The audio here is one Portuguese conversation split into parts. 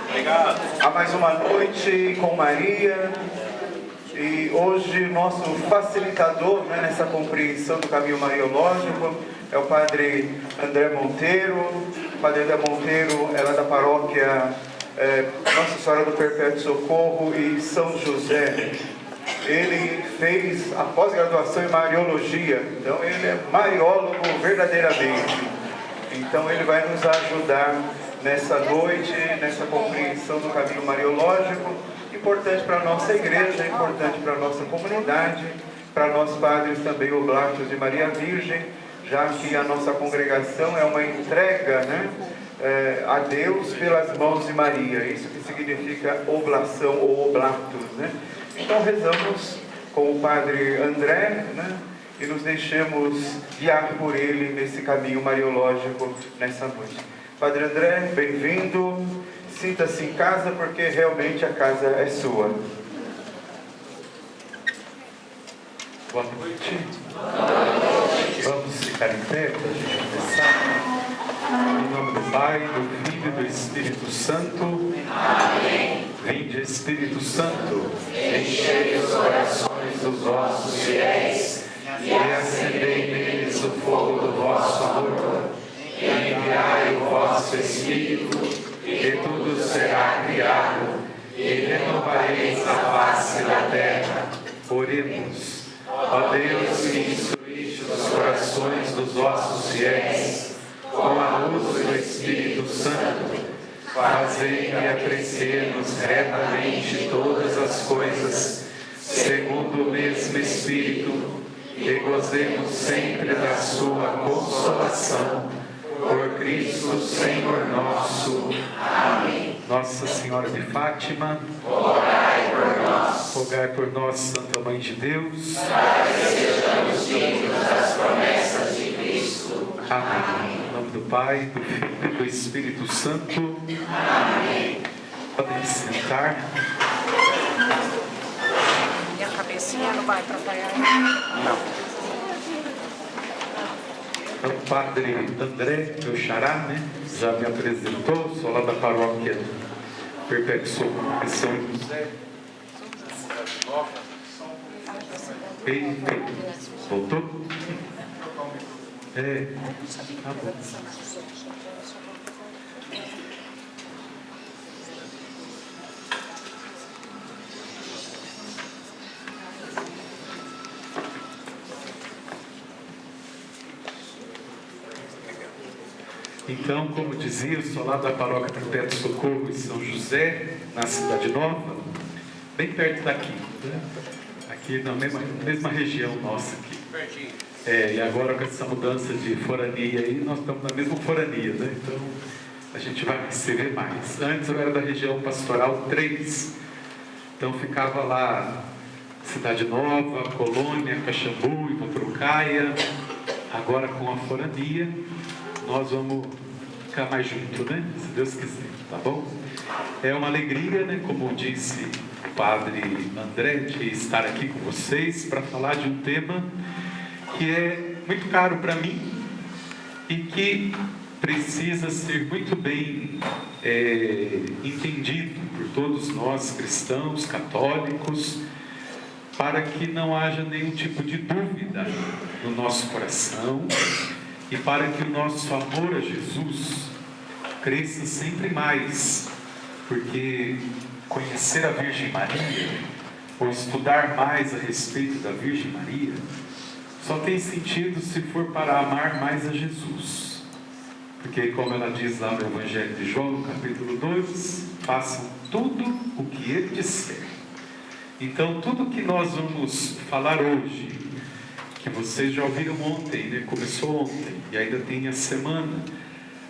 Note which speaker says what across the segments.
Speaker 1: Obrigado.
Speaker 2: A mais uma noite com Maria. E hoje nosso facilitador, né, nessa compreensão do caminho mariológico é o Padre André Monteiro. O Padre André Monteiro é lá da paróquia Nossa Senhora do Perpétuo Socorro e São José. Ele fez a pós-graduação em Mariologia, então ele é mariólogo verdadeiramente. Então ele vai nos ajudar nessa noite, nessa compreensão do caminho mariológico, importante para a nossa igreja, importante para a nossa comunidade, para nós padres também oblatos de Maria Virgem, já que a nossa congregação é uma entrega, né, a Deus pelas mãos de Maria, isso que significa oblação ou oblatos, né? Então rezamos com o Padre André, né, e nos deixemos guiar por ele nesse caminho mariológico nessa noite. Padre André, bem-vindo, sinta-se em casa porque realmente a casa é sua. Boa noite. Vamos ficar em pé para a gente começar. Em nome do Pai, do Filho e do Espírito Santo.
Speaker 3: Amém.
Speaker 2: Vinde, Espírito Santo,
Speaker 3: Enchei os corações dos vossos fiéis
Speaker 2: e acendei neles o fogo do vosso amor.
Speaker 3: enviai o vosso Espírito,
Speaker 2: E tudo será criado,
Speaker 3: e renovareis a face da terra.
Speaker 2: oremos.
Speaker 3: Ó Deus, que instruíste os corações dos vossos fiéis com a luz do Espírito Santo,
Speaker 2: Fazei-me apreciemos retamente todas as coisas, segundo o mesmo Espírito, e gozemos sempre da sua consolação. Por Cristo Senhor nosso.
Speaker 3: Amém.
Speaker 2: Nossa Senhora de Fátima,
Speaker 3: Orai por nós,
Speaker 2: rogai por nós, Santa Mãe de Deus.
Speaker 3: para que sejamos dignos das promessas de Cristo.
Speaker 2: Amém. Em nome do Pai, do Filho e do Espírito Santo.
Speaker 3: Amém.
Speaker 2: Podem sentar.
Speaker 4: Minha cabecinha não vai atrapalhar.
Speaker 2: Não. É o Padre André, meu xará, né? Já me apresentou, sou lá da paróquia Perpétuo Socorro de São José. Eita, voltou? Tá bom. Então, como dizia, eu sou lá da paróquia Perpétuo Socorro em São José, na Cidade Nova, bem perto daqui, né? Aqui na mesma região nossa aqui. E agora com essa mudança de forania aí, nós estamos na mesma forania, né? Então, a gente vai receber mais. Antes eu era da região pastoral 3, então ficava lá Cidade Nova, Colônia, Caxambu, Ivotrucaia. Agora com a forania, nós vamos ficar mais juntos, né? Se Deus quiser, tá bom? É uma alegria, né? Como disse o Padre André, de estar aqui com vocês para falar de um tema que é muito caro para mim e que precisa ser muito bem entendido por todos nós cristãos, católicos, para que não haja nenhum tipo de dúvida no nosso coração e para que o nosso amor a Jesus cresça sempre mais, porque conhecer a Virgem Maria, ou estudar mais a respeito da Virgem Maria, só tem sentido se for para amar mais a Jesus. Porque, como ela diz lá no Evangelho de João, no capítulo 2, façam tudo o que ele disser. Então, tudo que nós vamos falar hoje, que vocês já ouviram ontem, né? Começou ontem e ainda tem a semana,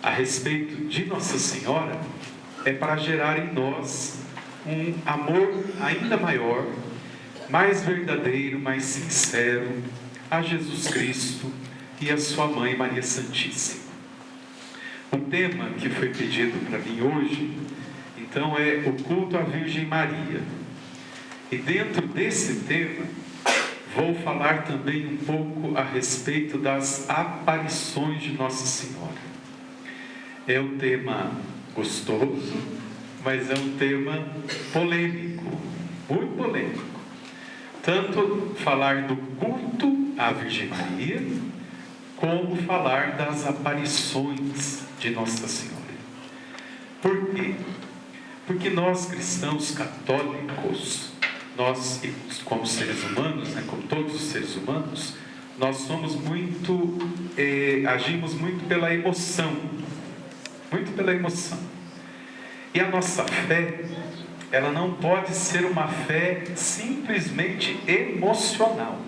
Speaker 2: a respeito de Nossa Senhora, é para gerar em nós um amor ainda maior, mais verdadeiro, mais sincero a Jesus Cristo e a sua mãe Maria Santíssima. O tema que foi pedido para mim hoje, então, é o culto à Virgem Maria. E dentro desse tema, vou falar também um pouco a respeito das aparições de Nossa Senhora. É um tema gostoso, mas é um tema polêmico, muito polêmico. Tanto falar do culto à Virgem Maria, como falar das aparições de Nossa Senhora. Por quê? Porque nós cristãos católicos, nós como seres humanos, né, como todos os seres humanos, nós somos agimos muito pela emoção, muito pela emoção. E a nossa fé, ela não pode ser uma fé simplesmente emocional,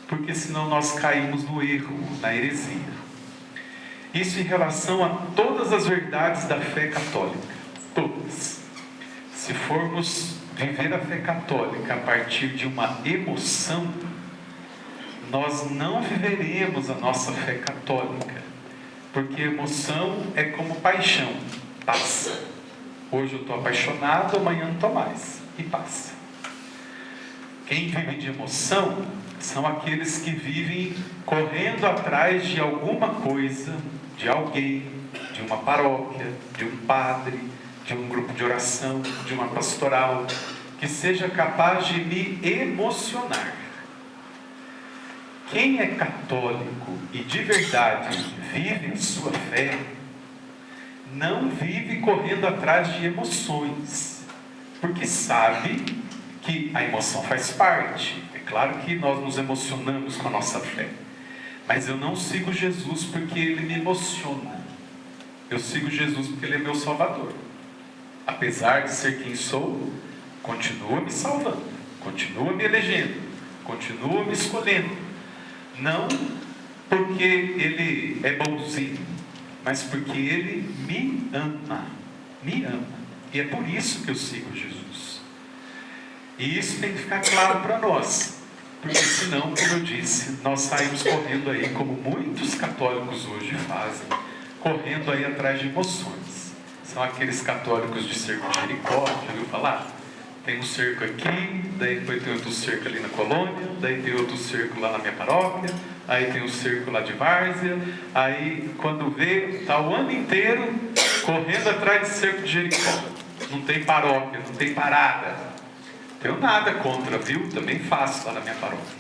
Speaker 2: porque senão nós caímos no erro, na heresia. Isso em relação a todas as verdades da fé católica, todas. Se formos viver a fé católica a partir de uma emoção, nós não viveremos a nossa fé católica, porque emoção é como paixão, passa. Hoje eu estou apaixonado, amanhã não estou mais, e passa. Quem vive de emoção são aqueles que vivem correndo atrás de alguma coisa, de alguém, de uma paróquia, de um padre, de um grupo de oração, de uma pastoral, que seja capaz de me emocionar. Quem é católico e de verdade vive a sua fé, não vive correndo atrás de emoções, porque sabe que a emoção faz parte. É claro que nós nos emocionamos com a nossa fé, mas eu não sigo Jesus porque Ele me emociona. Eu sigo Jesus porque Ele é meu Salvador. Apesar de ser quem sou, continua me salvando, continua me elegendo, continua me escolhendo. Não porque Ele é bonzinho, mas porque Ele me ama, me ama. E é por isso que eu sigo Jesus. E isso tem que ficar claro para nós, porque senão, como eu disse, nós saímos correndo aí, como muitos católicos hoje fazem, correndo aí atrás de emoções. São aqueles católicos de cerco de Jericó, já ouviu falar? Tem um cerco aqui, daí depois tem outro cerco ali na colônia, daí tem outro cerco lá na minha paróquia, aí tem um cerco lá de Várzea, aí quando vê, está o ano inteiro correndo atrás de cerco de Jericó. Não tem paróquia, não tem parada. Não tenho nada contra, viu? Também faço lá na minha paróquia.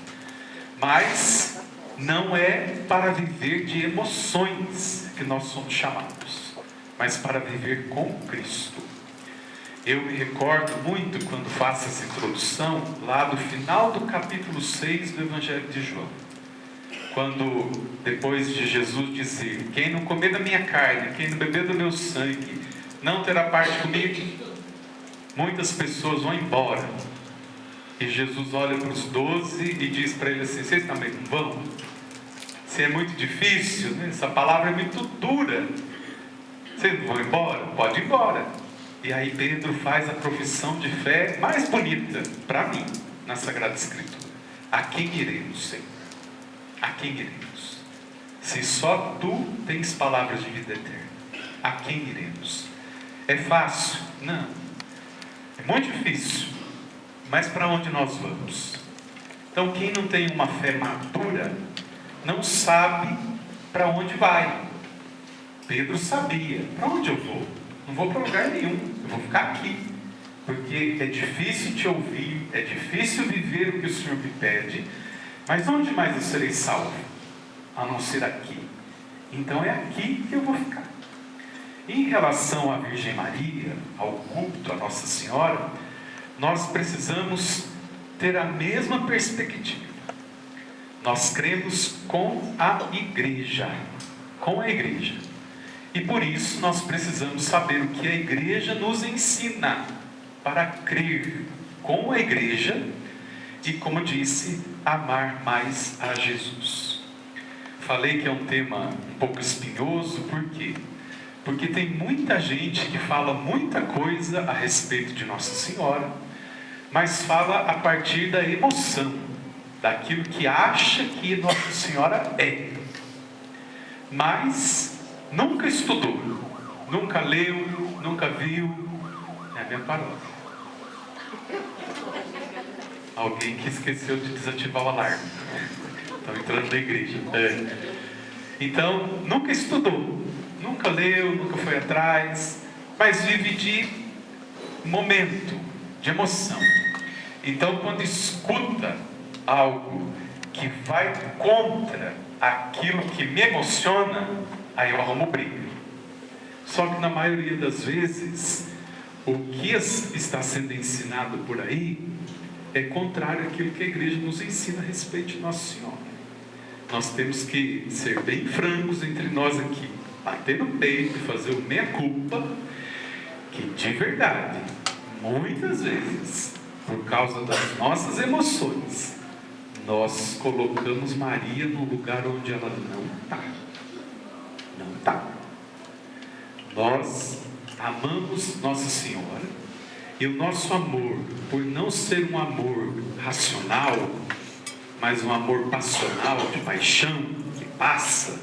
Speaker 2: Mas não é para viver de emoções que nós somos chamados, mas para viver com Cristo. Eu me recordo muito quando faço essa introdução, lá do final do capítulo 6 do Evangelho de João. Quando, depois de Jesus dizer, quem não comer da minha carne, quem não beber do meu sangue, não terá parte comigo, muitas pessoas vão embora. E Jesus olha para os 12 e diz para eles assim, vocês também não vão? Se é muito difícil, né? Essa palavra é muito dura. Vocês não vão embora? Pode ir embora. E aí Pedro faz a profissão de fé mais bonita para mim na Sagrada Escritura. A quem iremos, Senhor? A quem iremos? Se só Tu tens palavras de vida eterna, a quem iremos? É fácil? Não. É muito difícil. Mas para onde nós vamos? Então quem não tem uma fé madura não sabe para onde vai. Pedro sabia. Para onde eu vou? Não vou para lugar nenhum, eu vou ficar aqui, porque é difícil te ouvir, é difícil viver o que o Senhor me pede, mas onde mais eu serei salvo? A não ser aqui. Então é aqui que eu vou ficar. Em relação à Virgem Maria, ao culto à Nossa Senhora, nós precisamos ter a mesma perspectiva. Nós cremos com a igreja, com a igreja. E por isso nós precisamos saber o que a igreja nos ensina para crer com a igreja e, como disse, amar mais a Jesus. Falei que é um tema um pouco espinhoso, por quê? Porque tem muita gente que fala muita coisa a respeito de Nossa Senhora, mas fala a partir da emoção, daquilo que acha que Nossa Senhora é. Mas nunca estudou, nunca leu, nunca viu. É a minha paróquia. Alguém que esqueceu de desativar o alarme. Estão entrando na igreja. Então, nunca estudou, nunca leu, nunca foi atrás, mas vive de momento de emoção. Então, quando escuta algo que vai contra aquilo que me emociona, aí eu arrumo briga. Só que na maioria das vezes, o que está sendo ensinado por aí é contrário àquilo que a igreja nos ensina a respeito de Nossa Senhora. Nós temos que ser bem francos entre nós aqui, bater no peito e fazer o meia-culpa, que de verdade, muitas vezes, por causa das nossas emoções, nós colocamos Maria num lugar onde ela não está. Não está. Nós amamos Nossa Senhora e o nosso amor, por não ser um amor racional, mas um amor passional, de paixão, que passa,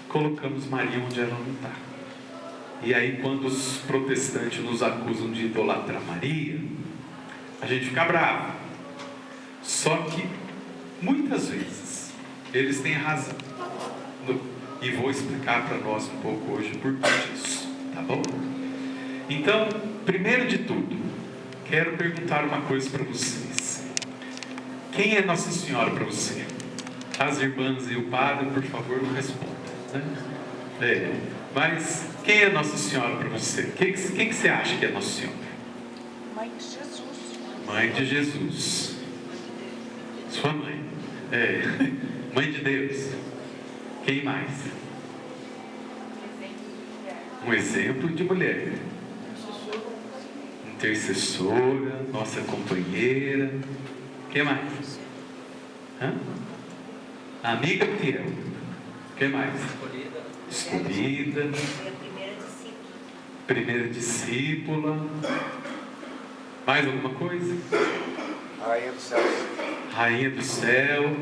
Speaker 2: colocamos Maria onde ela não está. E aí, quando os protestantes nos acusam de idolatrar Maria, a gente fica bravo. Só que, muitas vezes, eles têm razão. E vou explicar para nós um pouco hoje por que disso, tá bom? Então, primeiro de tudo, quero perguntar uma coisa para vocês. Quem é Nossa Senhora para você? As irmãs e o padre, por favor, não respondam, né? Mas quem é Nossa Senhora para você? Quem que você acha que é Nossa Senhora?
Speaker 4: Mãe de Jesus.
Speaker 2: Mãe de Jesus. Sua mãe. Mãe de Deus. Quem mais? Um exemplo de mulher. Intercessora, nossa companheira. Quem mais? Amiga fiel. Quem mais? Escolhida. Primeira discípula. Mais alguma coisa?
Speaker 3: Rainha do céu.
Speaker 2: Rainha do céu.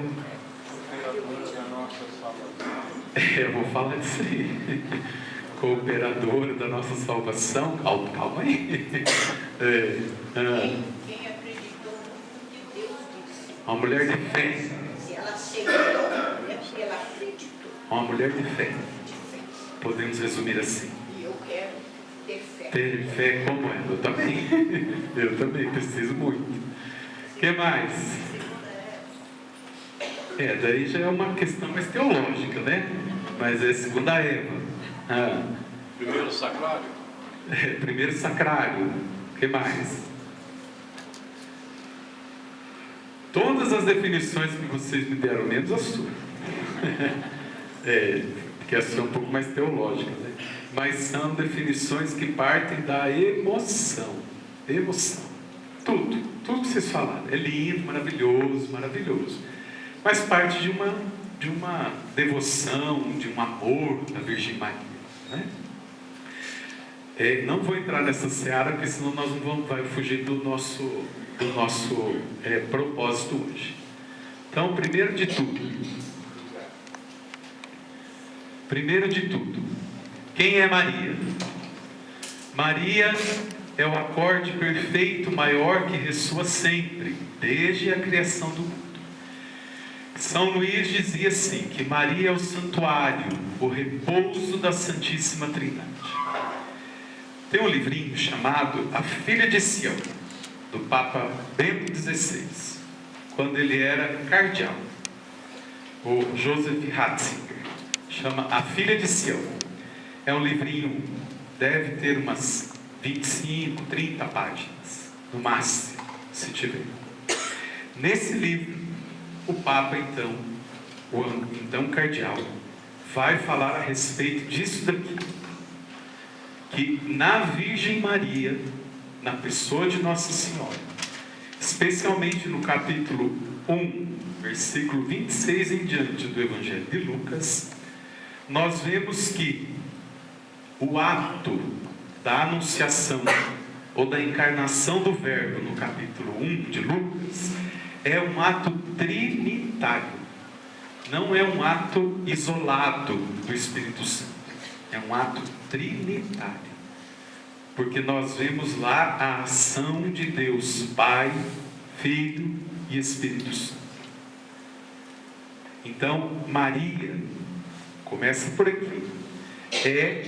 Speaker 2: Eu vou falar disso aí. Cooperadora da nossa salvação. Calma aí.
Speaker 1: Quem acreditou no que Deus disse.
Speaker 2: Uma mulher de fé.
Speaker 1: Se ela aceitou, é porque ela acreditou.
Speaker 2: Uma mulher de fé. Podemos resumir assim.
Speaker 1: E eu quero ter fé.
Speaker 2: Ter fé como ela. Eu também. Eu também preciso muito. O que mais? Daí já é uma questão mais teológica, né? Mas é segunda Eva.
Speaker 3: Primeiro sacrário.
Speaker 2: Primeiro sacrário. O que mais? Todas as definições que vocês me deram, menos a sua. Porque a sua é um pouco mais teológica, né? Mas são definições que partem da emoção. Emoção. Tudo que vocês falaram. É lindo, maravilhoso, maravilhoso. Mas parte de uma devoção, de um amor à Virgem Maria, né? Não vou entrar nessa seara, porque senão nós não vai fugir do nosso propósito hoje. Então, primeiro de tudo, quem é Maria? Maria é o acorde perfeito maior que ressoa sempre, desde a criação do mundo. São Luís dizia assim, que Maria é o santuário, o repouso da Santíssima Trindade. Tem um livrinho chamado A Filha de Sião, do Papa Bento XVI, quando ele era cardeal. O Joseph Ratzinger chama A Filha de Sião. É um livrinho, deve ter umas 25, 30 páginas, no máximo, se tiver. Nesse livro, o Papa, o então cardeal, vai falar a respeito disso daqui. Que na Virgem Maria, na pessoa de Nossa Senhora, especialmente no capítulo 1, versículo 26 em diante do Evangelho de Lucas, nós vemos que o ato da anunciação ou da encarnação do Verbo no capítulo 1 de Lucas é um ato trinitário. Não é um ato isolado do Espírito Santo. É um ato trinitário. Porque nós vemos lá a ação de Deus Pai, Filho e Espírito Santo. Então, Maria, começa por aqui, é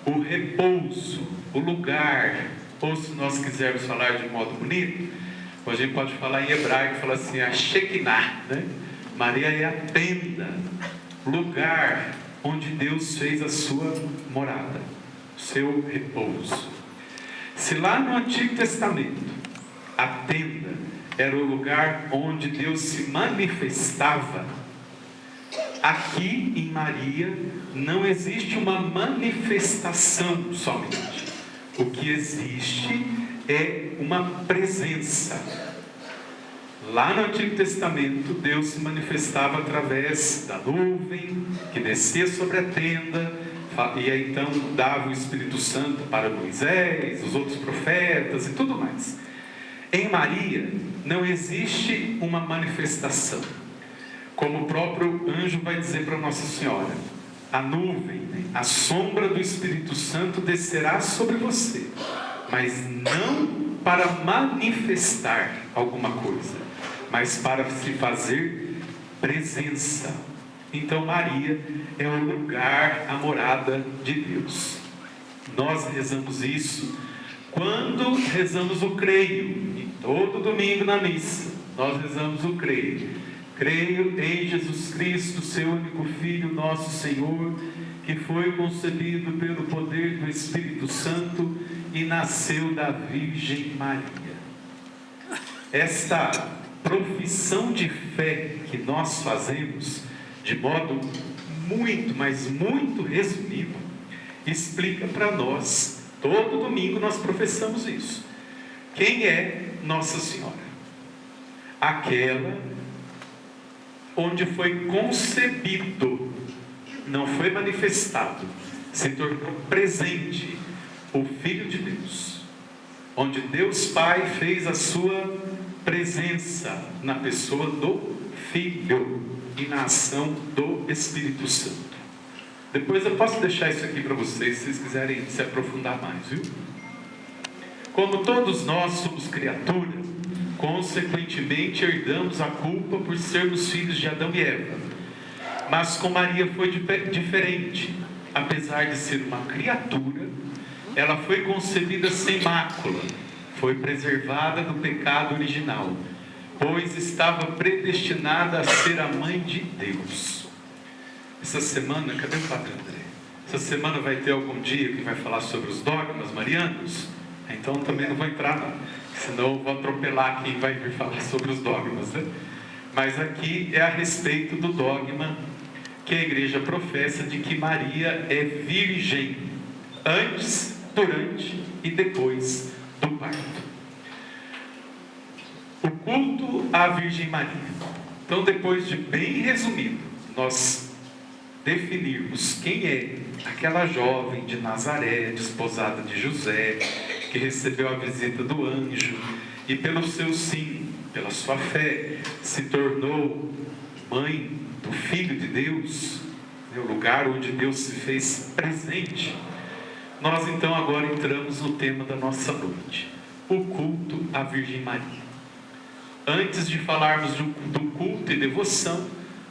Speaker 2: o repouso, o lugar ou se nós quisermos falar de modo bonito, a gente pode falar em hebraico, falar assim, a Shekinah, né? Maria é a tenda, lugar onde Deus fez a sua morada, o seu repouso. Se lá no Antigo Testamento a tenda era o lugar onde Deus se manifestava, aqui em Maria não existe uma manifestação somente. O que existe é uma presença. Lá no Antigo Testamento, Deus se manifestava através da nuvem que descia sobre a tenda, e aí então dava o Espírito Santo para Moisés, os outros profetas e tudo mais. Em Maria não existe uma manifestação. Como o próprio anjo vai dizer para Nossa Senhora, a nuvem, a sombra do Espírito Santo descerá sobre você, mas não para manifestar alguma coisa, mas para se fazer presença. Então Maria é o lugar, a morada de Deus. Nós rezamos isso quando rezamos o creio, e todo domingo na missa nós rezamos o creio. Creio em Jesus Cristo, seu único Filho, nosso Senhor, que foi concebido pelo poder do Espírito Santo e nasceu da Virgem Maria. Esta profissão de fé que nós fazemos, de modo muito, mas muito resumido, explica para nós, todo domingo nós professamos isso. Quem é Nossa Senhora? Aquela onde foi concebido, não foi manifestado, se tornou presente o Filho de Deus, onde Deus Pai fez a sua presença na pessoa do Filho e na ação do Espírito Santo. Depois eu posso deixar isso aqui para vocês, se vocês quiserem se aprofundar mais, viu? Como todos nós somos criatura, consequentemente herdamos a culpa por sermos filhos de Adão e Eva. Mas com Maria foi diferente. Apesar de ser uma criatura, ela foi concebida sem mácula, foi preservada do pecado original, pois estava predestinada a ser a mãe de Deus. Essa semana, cadê o Padre André? Essa semana vai ter algum dia que vai falar sobre os dogmas marianos? Então também não vou entrar não, senão eu vou atropelar quem vai vir falar sobre os dogmas, né? Mas aqui é a respeito do dogma que a igreja professa de que Maria é virgem antes, durante e depois do parto. O culto à Virgem Maria. Então, depois de bem resumido, nós definirmos quem é aquela jovem de Nazaré, desposada de José, que recebeu a visita do anjo e pelo seu sim, pela sua fé, se tornou mãe do Filho de Deus, o lugar onde Deus se fez presente. Nós então agora entramos no tema da nossa noite, o culto à Virgem Maria. Antes de falarmos do culto e devoção,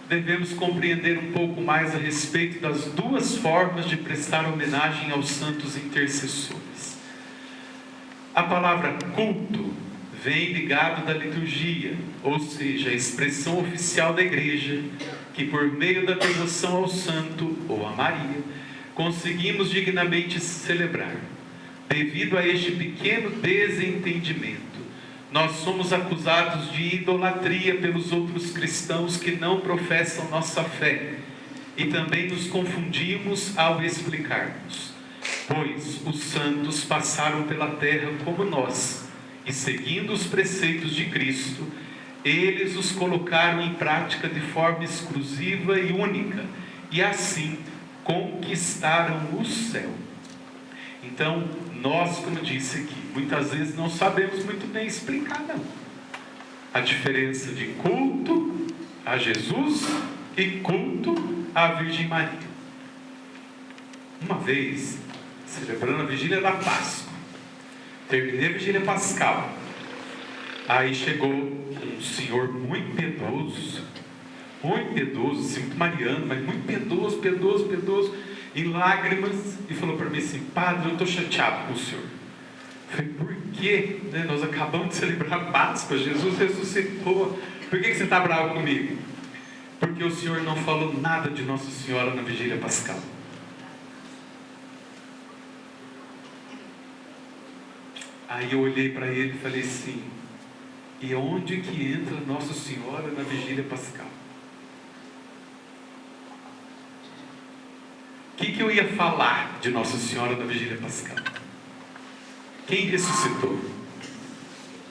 Speaker 2: devemos compreender um pouco mais a respeito das duas formas de prestar homenagem aos santos intercessores. A palavra culto vem ligado da liturgia, ou seja, a expressão oficial da igreja, que por meio da devoção ao santo ou a Maria, conseguimos dignamente celebrar. Devido a este pequeno desentendimento, nós somos acusados de idolatria pelos outros cristãos que não professam nossa fé, e também nos confundimos ao explicarmos, pois os santos passaram pela terra como nós, e seguindo os preceitos de Cristo, eles os colocaram em prática de forma exclusiva e única, e assim conquistaram o céu. Então, nós, como disse aqui, muitas vezes não sabemos muito bem explicar não. A diferença de culto a Jesus e culto à Virgem Maria. Uma vez, celebrando a vigília da Páscoa, terminei a vigília pascal, aí chegou um senhor muito piedoso, assim, muito mariano, mas muito piedoso, em lágrimas, e falou para mim assim: padre, eu estou chateado com o senhor. Falei, por quê? Né? Nós acabamos de celebrar a Páscoa, Jesus ressuscitou. Por que você está bravo comigo? Porque o Senhor não falou nada de Nossa Senhora na vigília pascal. Aí eu olhei para ele e falei assim, e onde que entra Nossa Senhora na vigília pascal? O que eu ia falar de Nossa Senhora na vigília pascal? Quem ressuscitou?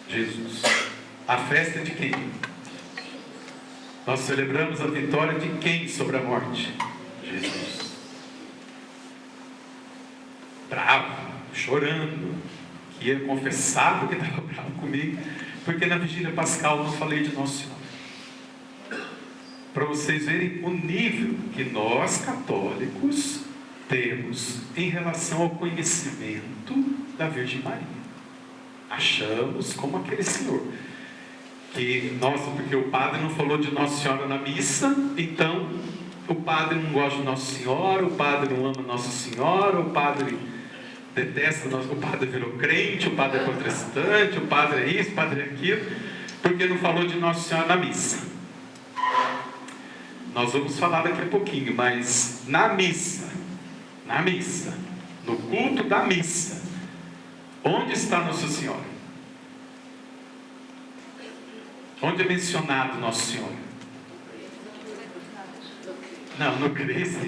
Speaker 2: Jesus. A festa de quem? Nós celebramos a vitória de quem sobre a morte? Jesus. Bravo, chorando, que ia confessar porque estava bravo comigo, porque na vigília pascal eu não falei de Nossa Senhora. Para vocês verem o nível que nós católicos temos em relação ao conhecimento da Virgem Maria. Achamos como aquele senhor que, nossa, porque o padre não falou de Nossa Senhora na missa, então o padre não gosta de Nossa Senhora, o padre não ama Nossa Senhora, o padre detesta, o padre virou crente, o padre é protestante, o padre é isso, o padre é aquilo, porque não falou de Nossa Senhora na missa. Nós vamos falar daqui a pouquinho, mas na missa, no culto da missa, onde está Nossa Senhora? Onde é mencionado Nossa Senhora? Não, no Cristo,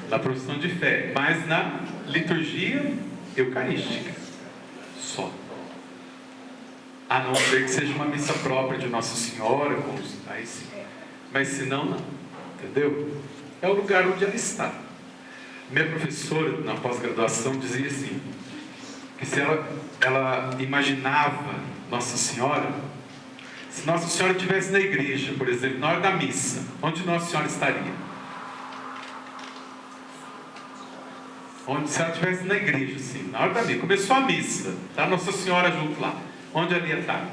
Speaker 2: na profissão de fé, mas na liturgia eucarística, só. A não ser que seja uma missa própria de Nossa Senhora, aí sim. Mas se não, não. Entendeu? É o lugar onde ela está. Minha professora, na pós-graduação, dizia assim, que se ela imaginava Nossa Senhora, se Nossa Senhora estivesse na igreja, por exemplo, na hora da missa, onde Nossa Senhora estaria? Se ela estivesse na igreja, assim, na hora da missa, começou a missa, está Nossa Senhora junto lá, onde ela ia estar?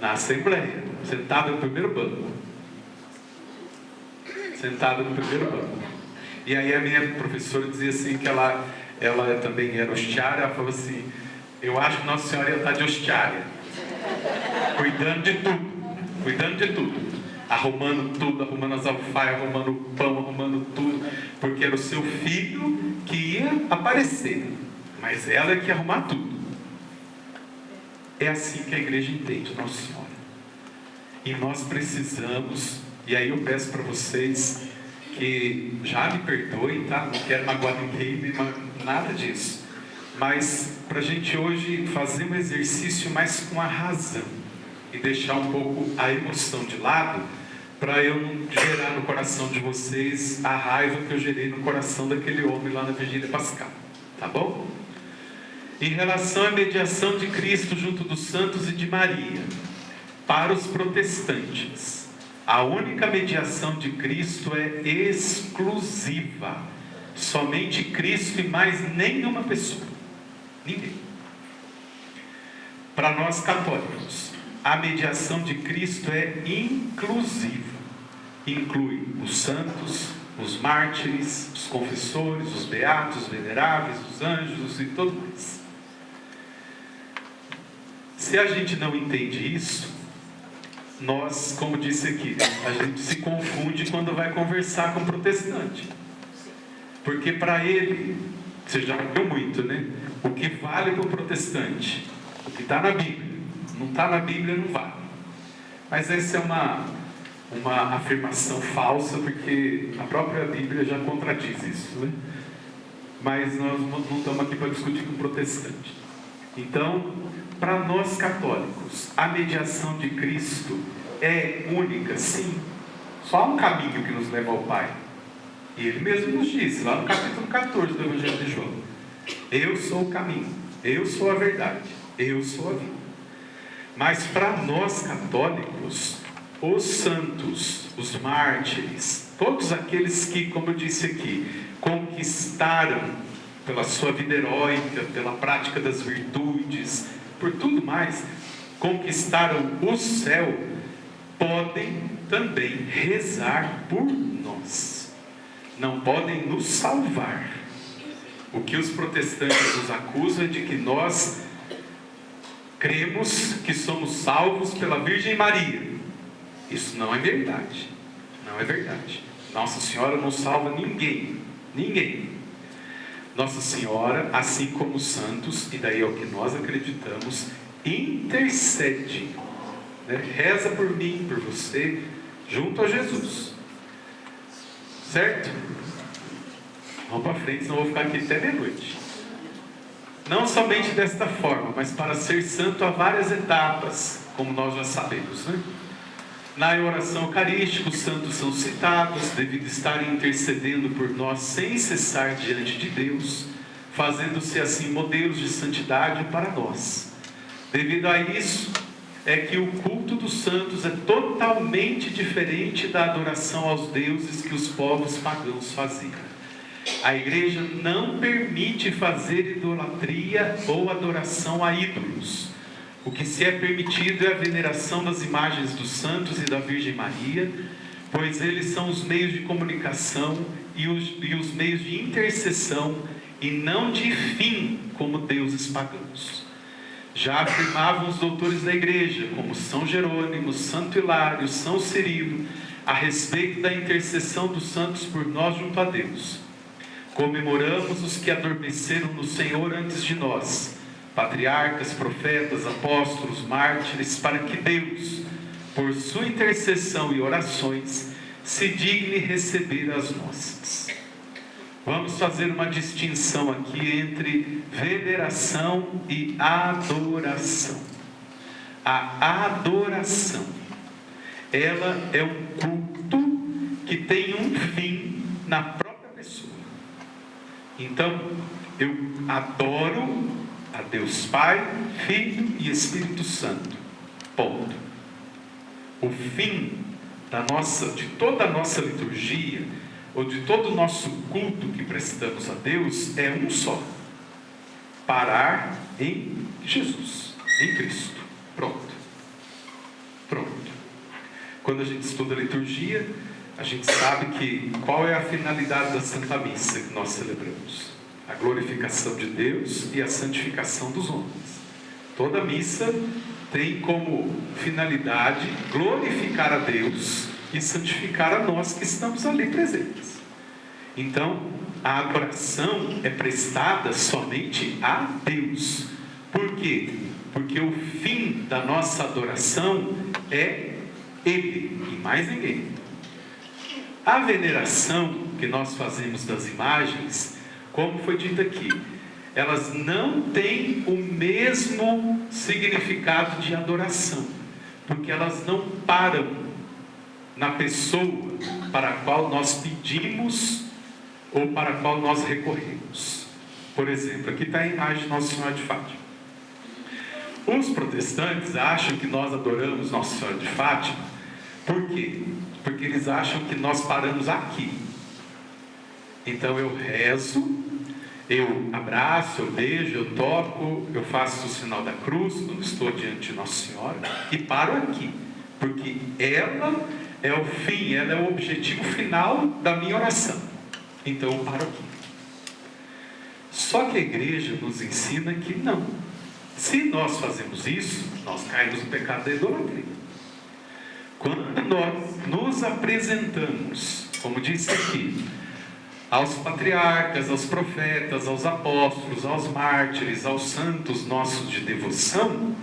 Speaker 2: Na Assembleia, sentada no primeiro banco. Sentada no primeiro banco. E aí a minha professora dizia assim, que ela também era hostiária, ela falou assim, eu acho que Nossa Senhora ia estar de hostiária, cuidando de tudo, arrumando tudo, arrumando as alfaias, arrumando o pão, arrumando tudo, porque era o seu filho que ia aparecer, mas ela é que ia arrumar tudo. É assim que a igreja entende Nossa Senhora. E nós precisamos, e aí eu peço para vocês que já me perdoem, tá? Não quero magoar ninguém, nada disso. Mas para a gente hoje fazer um exercício mais com a razão e deixar um pouco a emoção de lado, para eu não gerar no coração de vocês a raiva que eu gerei no coração daquele homem lá na vigília pascal. Tá bom? Em relação à mediação de Cristo junto dos santos e de Maria, para os protestantes, a única mediação de Cristo é exclusiva. Somente Cristo e mais nenhuma pessoa. Ninguém. Para nós católicos, a mediação de Cristo é inclusiva. Inclui os santos, os mártires, os confessores, os beatos, os veneráveis, os anjos e tudo mais. Se a gente não entende isso, nós, como disse aqui, a gente se confunde quando vai conversar com um protestante. Porque para ele, você já viu muito, né? O que vale para o protestante? O que está na Bíblia. Não está na Bíblia, não vale. Mas essa é uma afirmação falsa, porque a própria Bíblia já contradiz isso, né? Mas nós não estamos aqui para discutir com o protestante. Então, para nós católicos, a mediação de Cristo é única, sim. Só há um caminho que nos leva ao Pai. E Ele mesmo nos disse, lá no capítulo 14 do Evangelho de João: eu sou o caminho, eu sou a verdade, eu sou a vida. Mas para nós católicos, os santos, os mártires, todos aqueles que, como eu disse aqui, conquistaram pela sua vida heróica, pela prática das virtudes, por tudo mais, conquistaram o céu, podem também rezar por nós. Não podem nos salvar. O que os protestantes nos acusam é de que nós cremos que somos salvos pela Virgem Maria. Isso não é verdade. Não é verdade. Nossa Senhora não salva ninguém. Ninguém. Nossa Senhora, assim como os santos, e daí é o que nós acreditamos, intercede, né? Reza por mim, por você, junto a Jesus. Certo? Vamos para frente, senão eu vou ficar aqui até meia-noite. Não somente desta forma, mas para ser santo há várias etapas, como nós já sabemos, né? Na oração eucarística, os santos são citados, devido estarem intercedendo por nós sem cessar diante de Deus, fazendo-se assim modelos de santidade para nós. Devido a isso, é que o culto dos santos é totalmente diferente da adoração aos deuses que os povos pagãos faziam. A igreja não permite fazer idolatria ou adoração a ídolos. O que se é permitido é a veneração das imagens dos santos e da Virgem Maria, pois eles são os meios de comunicação e os meios de intercessão, e não de fim, como deuses pagãos. Já afirmavam os doutores da igreja, como São Jerônimo, Santo Hilário, São Cirilo, a respeito da intercessão dos santos por nós junto a Deus. Comemoramos os que adormeceram no Senhor antes de nós, patriarcas, profetas, apóstolos, mártires, para que Deus, por sua intercessão e orações, se digne receber as nossas. Vamos fazer uma distinção aqui entre veneração e adoração. A adoração, ela é um culto que tem um fim na própria pessoa. Então, eu adoro a Deus Pai, Filho e Espírito Santo. Ponto. O fim de toda a nossa liturgia, ou de todo o nosso culto que prestamos a Deus, é um só: parar em Jesus, em Cristo. Pronto. Pronto. Quando a gente estuda a liturgia, a gente sabe que qual é a finalidade da Santa Missa que nós celebramos: a glorificação de Deus e a santificação dos homens. Toda missa tem como finalidade glorificar a Deus e santificar a nós que estamos ali presentes. Então, a adoração é prestada somente a Deus. Por quê? Porque o fim da nossa adoração é Ele e mais ninguém. A veneração que nós fazemos das imagens, como foi dito aqui, elas não têm o mesmo significado de adoração, porque elas não param na pessoa para a qual nós pedimos ou para a qual nós recorremos. Por exemplo, aqui está a imagem de Nossa Senhora de Fátima. Os protestantes acham que nós adoramos Nossa Senhora de Fátima. Por quê? Porque eles acham que nós paramos aqui. Então eu rezo, eu abraço, eu beijo, eu toco, eu faço o sinal da cruz quando estou diante de Nossa Senhora e paro aqui, porque ela é o fim, ela é o objetivo final da minha oração. Então eu paro aqui. Só que a igreja nos ensina que não. Se nós fazemos isso, nós caímos no pecado da idolatria. Quando nós nos apresentamos, como disse aqui, aos patriarcas, aos profetas, aos apóstolos, aos mártires, aos santos nossos de devoção,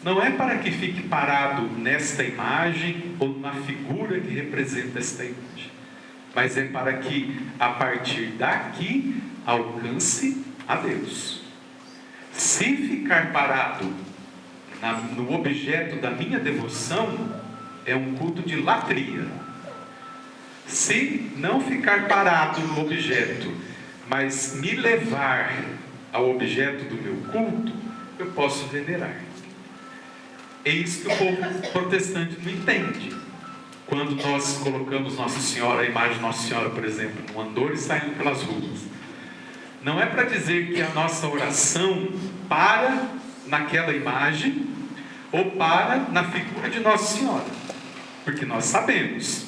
Speaker 2: não é para que fique parado nesta imagem ou na figura que representa esta imagem, mas é para que a partir daqui alcance a Deus. Se ficar parado no objeto da minha devoção, é um culto de latria. Se não ficar parado no objeto, mas me levar ao objeto do meu culto, eu posso venerar. É isso que o povo protestante não entende. Quando nós colocamos Nossa Senhora, a imagem de Nossa Senhora, por exemplo, no andor e saindo pelas ruas, não é para dizer que a nossa oração para naquela imagem ou para na figura de Nossa Senhora, porque nós sabemos,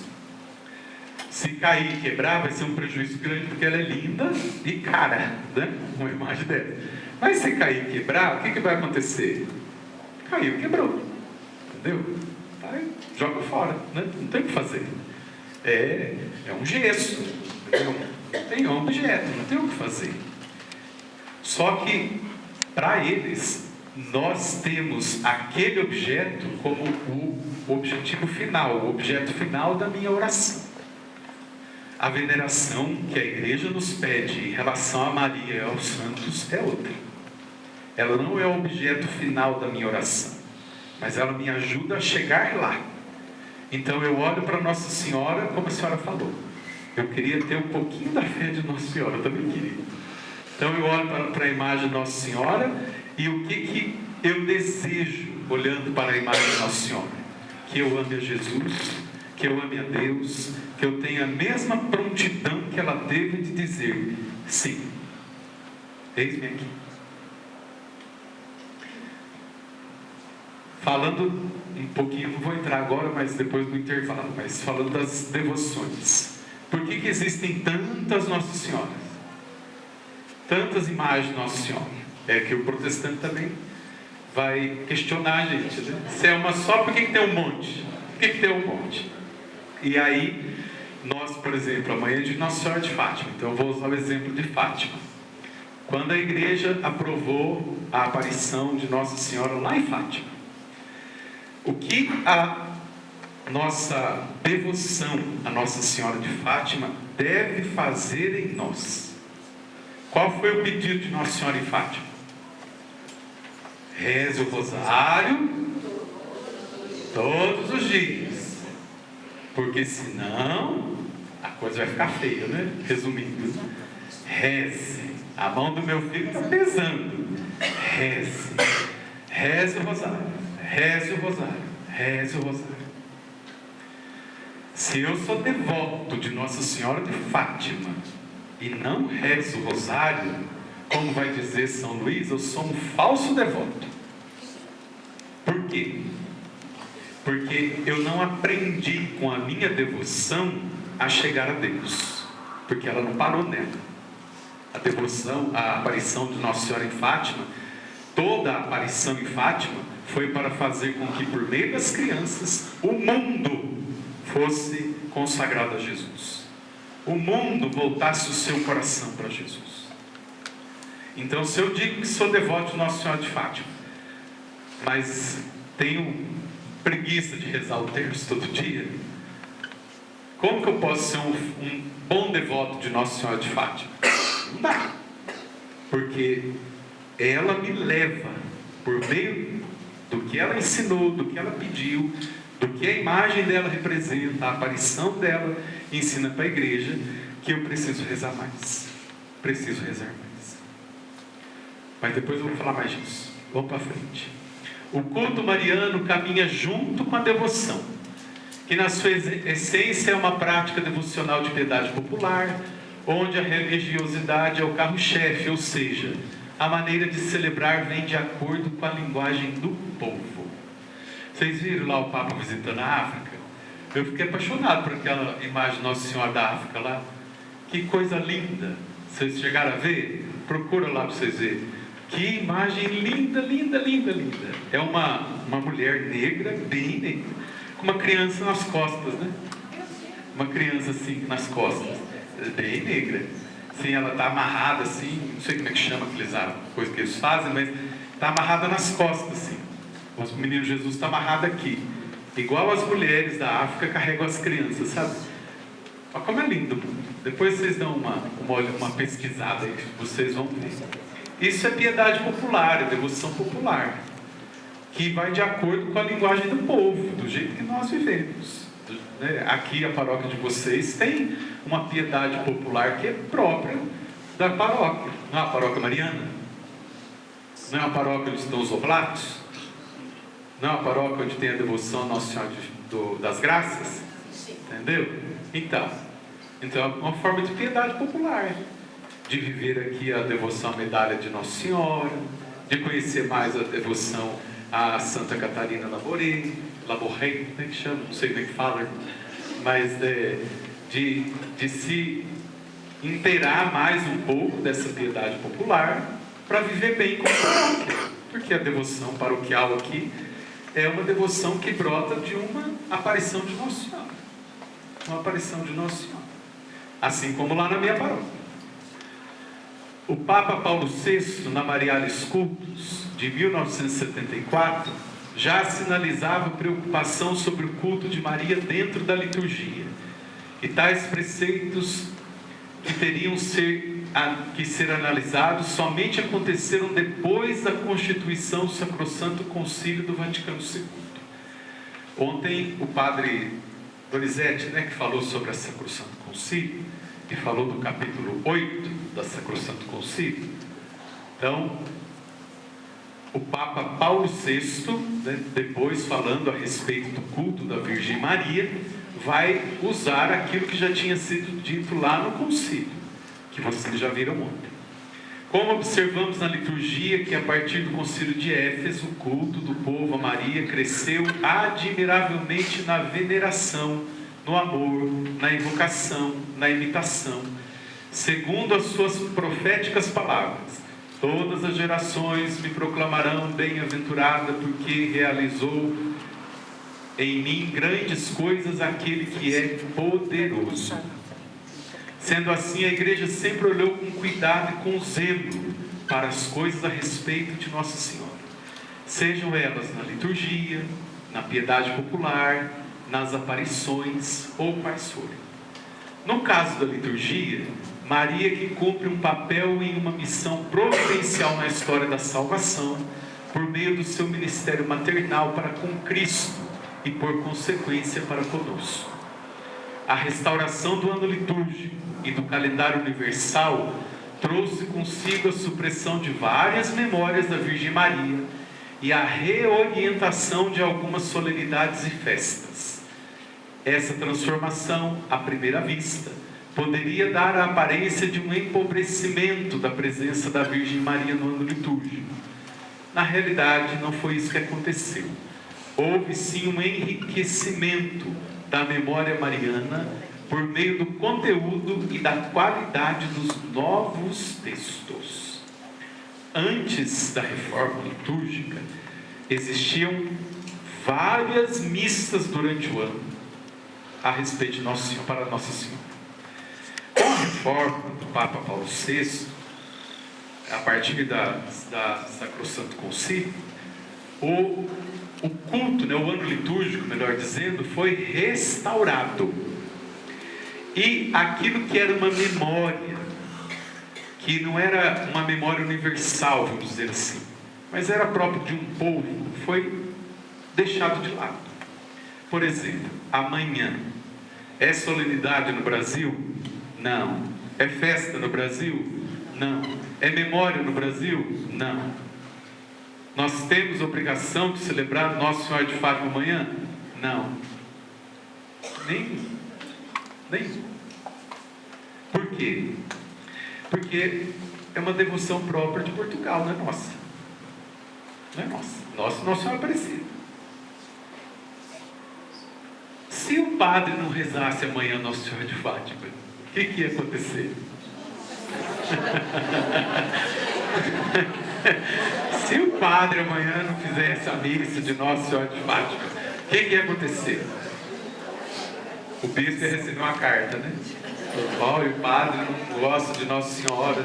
Speaker 2: Se cair e quebrar, vai ser um prejuízo grande, porque ela é linda e cara, né? Uma imagem dela. Mas se cair e quebrar, o que vai acontecer? Caiu, quebrou. Entendeu? Aí joga fora, né? Não tem o que fazer. É um gesso. É um objeto, não tem o que fazer. Só que, para eles, nós temos aquele objeto como o objetivo final, o objeto final da minha oração. A veneração que a igreja nos pede em relação a Maria e aos santos é outra. Ela não é o objeto final da minha oração, mas ela me ajuda a chegar lá. Então eu olho para Nossa Senhora, como a senhora falou. Eu queria ter um pouquinho da fé de Nossa Senhora, eu também queria. Então eu olho para a imagem de Nossa Senhora e o que eu desejo olhando para a imagem de Nossa Senhora? Que eu ame a Jesus, que eu ame a Deus, que eu tenha a mesma prontidão que ela teve de dizer: sim, eis-me aqui. Falando um pouquinho, não vou entrar agora, mas depois do intervalo, mas falando das devoções. Por que existem tantas Nossas Senhoras? Tantas imagens de Nossa Senhora? É que o protestante também vai questionar a gente, né? Se é uma só, por que tem um monte? Por que tem um monte? E aí, nós, por exemplo, amanhã é de Nossa Senhora de Fátima, então eu vou usar o exemplo de Fátima. Quando a igreja aprovou a aparição de Nossa Senhora lá em Fátima, o que a nossa devoção a Nossa Senhora de Fátima deve fazer em nós? Qual foi o pedido de Nossa Senhora em Fátima? Reze o rosário todos os dias, porque senão a coisa vai ficar feia, né? Resumindo, reze. A mão do meu filho está pesando. Reze o rosário. Reze o rosário. Reze o rosário. Se eu sou devoto de Nossa Senhora de Fátima e não rezo o rosário, como vai dizer São Luís, eu sou um falso devoto. Por quê? Porque eu não aprendi com a minha devoção a chegar a Deus, porque ela não parou nela. A devoção, a aparição de Nossa Senhora em Fátima, toda a aparição em Fátima foi para fazer com que, por meio das crianças, o mundo fosse consagrado a Jesus. O mundo voltasse o seu coração para Jesus. Então, se eu digo que sou devoto de Nossa Senhora de Fátima, mas tenho preguiça de rezar o terço todo dia, como que eu posso ser um bom devoto de Nossa Senhora de Fátima? Não dá. Porque ela me leva, por meio do que ela ensinou, do que ela pediu, do que a imagem dela representa, a aparição dela ensina para a igreja, que eu preciso rezar mais. Preciso rezar mais. Mas depois eu vou falar mais disso. Vamos para frente. O culto mariano caminha junto com a devoção, que na sua essência é uma prática devocional de piedade popular, onde a religiosidade é o carro-chefe, ou seja, a maneira de celebrar vem de acordo com a linguagem do povo. Vocês viram lá o Papa visitando a África? Eu fiquei apaixonado por aquela imagem de Nossa Senhora da África lá. Que coisa linda! Vocês chegaram a ver? Procura lá para vocês verem. Que imagem linda, linda, linda, linda. É uma mulher negra, bem negra, com uma criança nas costas, né? Uma criança assim, nas costas. Bem negra. Sim, ela está amarrada assim, não sei como é que chama aqueles coisas que eles fazem, mas está amarrada nas costas assim. O menino Jesus está amarrado aqui. Igual as mulheres da África carregam as crianças, sabe? Olha como é lindo. Depois vocês dão uma pesquisada aí, vocês vão ver. Isso é piedade popular, é devoção popular, que vai de acordo com a linguagem do povo, do jeito que nós vivemos. Aqui a paróquia de vocês tem uma piedade popular que é própria da paróquia. Não é a paróquia mariana? Não é a paróquia onde estão os oblatos? Não é a paróquia onde tem a devoção a Nossa Senhora das Graças? Entendeu? Então é uma forma de piedade popular, de viver aqui a devoção à medalha de Nossa Senhora, de conhecer mais a devoção a Santa Catarina Laboré, como é que chama? Não sei como é que fala, mas de se inteirar mais um pouco dessa piedade popular para viver bem com a paróquia. Porque a devoção paroquial aqui é uma devoção que brota de uma aparição de Nossa Senhora. Uma aparição de Nossa Senhora. Assim como lá na minha paróquia. O Papa Paulo VI, na Marialis Cultus, de 1974, já sinalizava preocupação sobre o culto de Maria dentro da liturgia. E tais preceitos que teriam que ser analisados somente aconteceram depois da constituição do Sacrosanto Concílio do Vaticano II. Ontem o padre Donizete, que falou sobre a Sacrosanto Concílio, e falou do capítulo 8 da Sacrosanto Concílio. Então, o Papa Paulo VI, depois falando a respeito do culto da Virgem Maria, vai usar aquilo que já tinha sido dito lá no concílio, que vocês já viram ontem. Como observamos na liturgia que a partir do concílio de Éfeso, o culto do povo a Maria cresceu admiravelmente na veneração, no amor, na invocação, na imitação, segundo as suas proféticas palavras: todas as gerações me proclamarão bem-aventurada, porque realizou em mim grandes coisas aquele que é poderoso. Sendo assim, a igreja sempre olhou com cuidado e com zelo para as coisas a respeito de Nossa Senhora, sejam elas na liturgia, na piedade popular, nas aparições ou quais forem. No caso da liturgia, Maria, que cumpre um papel em uma missão providencial na história da salvação, por meio do seu ministério maternal para com Cristo e por consequência para conosco. A restauração do ano litúrgico e do calendário universal trouxe consigo a supressão de várias memórias da Virgem Maria e a reorientação de algumas solenidades e festas. Essa transformação, à primeira vista, poderia dar a aparência de um empobrecimento da presença da Virgem Maria no ano litúrgico. Na realidade, não foi isso que aconteceu. Houve sim um enriquecimento da memória mariana por meio do conteúdo e da qualidade dos novos textos. Antes da reforma litúrgica, existiam várias missas durante o ano a respeito de Nossa Senhora, para Nossa Senhora. Com a reforma do Papa Paulo VI, a partir da Sacrosanto Concílio, o culto, o ano litúrgico, melhor dizendo, foi restaurado. E aquilo que era uma memória, que não era uma memória universal, vamos dizer assim, mas era próprio de um povo, foi deixado de lado. Por exemplo, amanhã é solenidade no Brasil? Não. É festa no Brasil? Não. É memória no Brasil? Não. Nós temos obrigação de celebrar Nossa Senhora de Fátima amanhã? Não. Nem. Por quê? Porque é uma devoção própria de Portugal, não é nossa. Não é nossa. Nossa Senhora Aparecida. Se o padre não rezasse amanhã Nossa Senhora de Fátima, o que ia acontecer? Se o padre amanhã não fizesse a missa de Nossa Senhora de Fátima, o que ia acontecer? O bispo ia receber uma carta, O padre não gosta de Nossa Senhora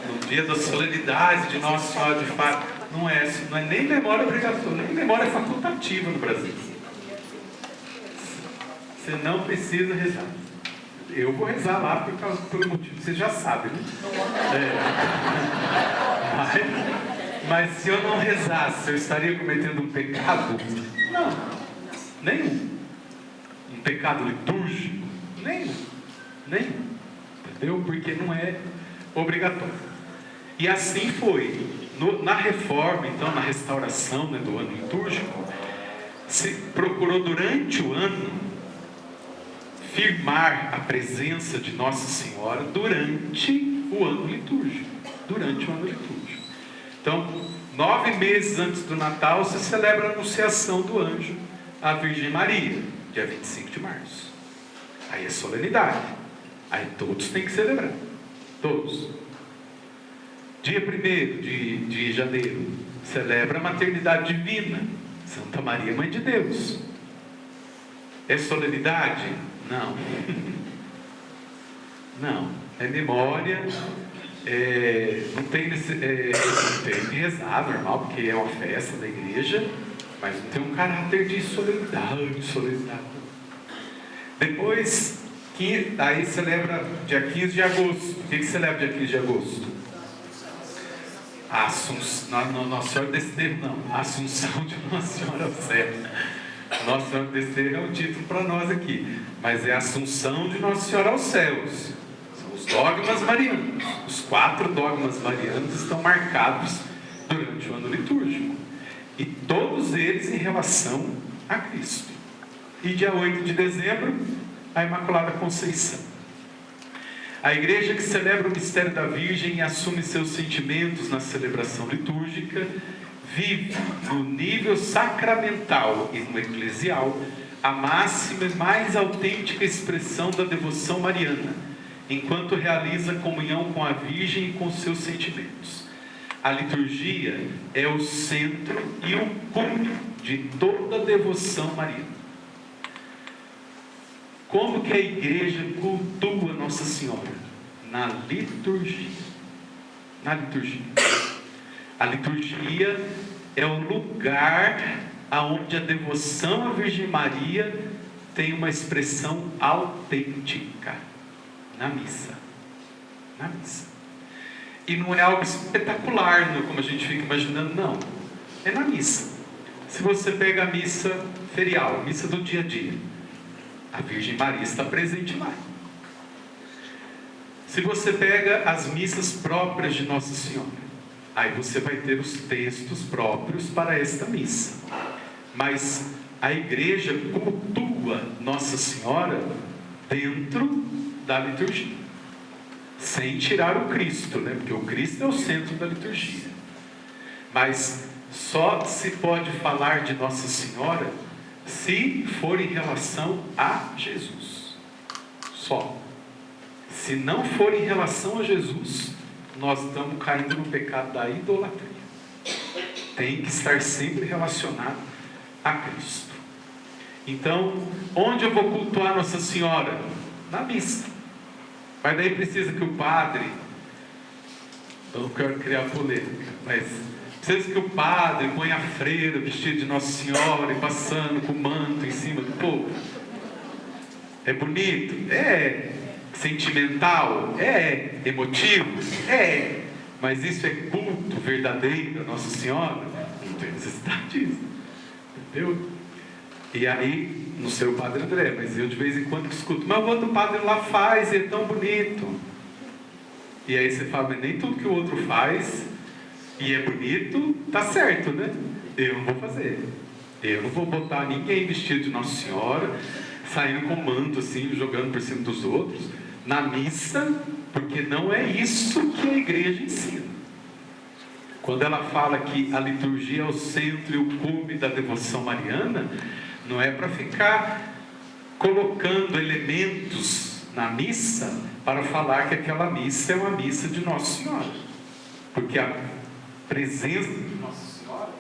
Speaker 2: no dia da solenidade de Nossa Senhora de Fátima. Não é nem memória obrigatória, nem memória facultativa no Brasil. Você não precisa rezar. Eu vou rezar lá pelo motivo, vocês já sabem, Mas se eu não rezasse, eu estaria cometendo um pecado? Não, nenhum. Um pecado litúrgico? Nenhum. Entendeu? Porque não é obrigatório. E assim foi. Na reforma, então, na restauração do ano litúrgico, se procurou durante o ano firmar a presença de Nossa Senhora durante o ano litúrgico. Então, 9 meses antes do Natal, se celebra a Anunciação do Anjo à Virgem Maria, dia 25 de março. Aí é solenidade. Aí todos têm que celebrar. Todos. Dia 1º de janeiro, celebra a maternidade divina. Santa Maria, Mãe de Deus. É solenidade? Não. Não. É memória. Não tem que rezar, normal, porque é uma festa da igreja, mas não tem um caráter de solenidade. Depois, aí celebra dia 15 de agosto. O que celebra dia 15 de agosto? A Assunção, Nossa Senhora desse tempo não, a Assunção de Nossa Senhora ao céu. Nossa Senhora desse tempo é um título para nós aqui, mas é a Assunção de Nossa Senhora aos céus. São os dogmas marianos. Os 4 dogmas marianos estão marcados durante o ano litúrgico, e todos eles em relação a Cristo. E dia 8 de dezembro, a Imaculada Conceição. A igreja que celebra o mistério da Virgem e assume seus sentimentos na celebração litúrgica, vive no nível sacramental e no eclesial a máxima e mais autêntica expressão da devoção mariana, enquanto realiza comunhão com a Virgem e com seus sentimentos. A liturgia é o centro e o cume de toda a devoção mariana. Como que a igreja cultua Nossa Senhora? Na liturgia. Na liturgia. A liturgia é o lugar onde a devoção à Virgem Maria tem uma expressão autêntica. Na missa. Na missa. E não é algo espetacular, como a gente fica imaginando, não. É na missa. Se você pega a missa ferial, a missa do dia a dia, a Virgem Maria está presente lá. Se você pega as missas próprias de Nossa Senhora, aí você vai ter os textos próprios para esta missa. Mas a igreja cultua Nossa Senhora dentro da liturgia, sem tirar o Cristo, né? Porque o Cristo é o centro da liturgia. Mas só se pode falar de Nossa Senhora se for em relação a Jesus. Só. Se não for em relação a Jesus, nós estamos caindo no pecado da idolatria. Tem que estar sempre relacionado a Cristo. Então, onde eu vou cultuar Nossa Senhora? Na missa. Mas daí precisa que o padre, eu não quero criar polêmica, mas precisa que o padre ponha a freira vestida de Nossa Senhora e passando com o manto em cima do povo. É bonito? É. Sentimental? É. Emotivo? É. Mas isso é culto verdadeiro a Nossa Senhora? Não tem necessidade disso. Entendeu? E aí, não sei o padre André, mas eu de vez em quando escuto, mas o outro padre lá faz e é tão bonito. E aí você fala, mas nem tudo que o outro faz e é bonito, tá certo, né? Eu não vou fazer. Eu não vou botar ninguém vestido de Nossa Senhora, saindo com manto assim, jogando por cima dos outros, na missa, porque não é isso que a igreja ensina. Quando ela fala que a liturgia é o centro e o cume da devoção mariana, não é para ficar colocando elementos na missa para falar que aquela missa é uma missa de Nossa Senhora. Porque a presença de Nossa Senhora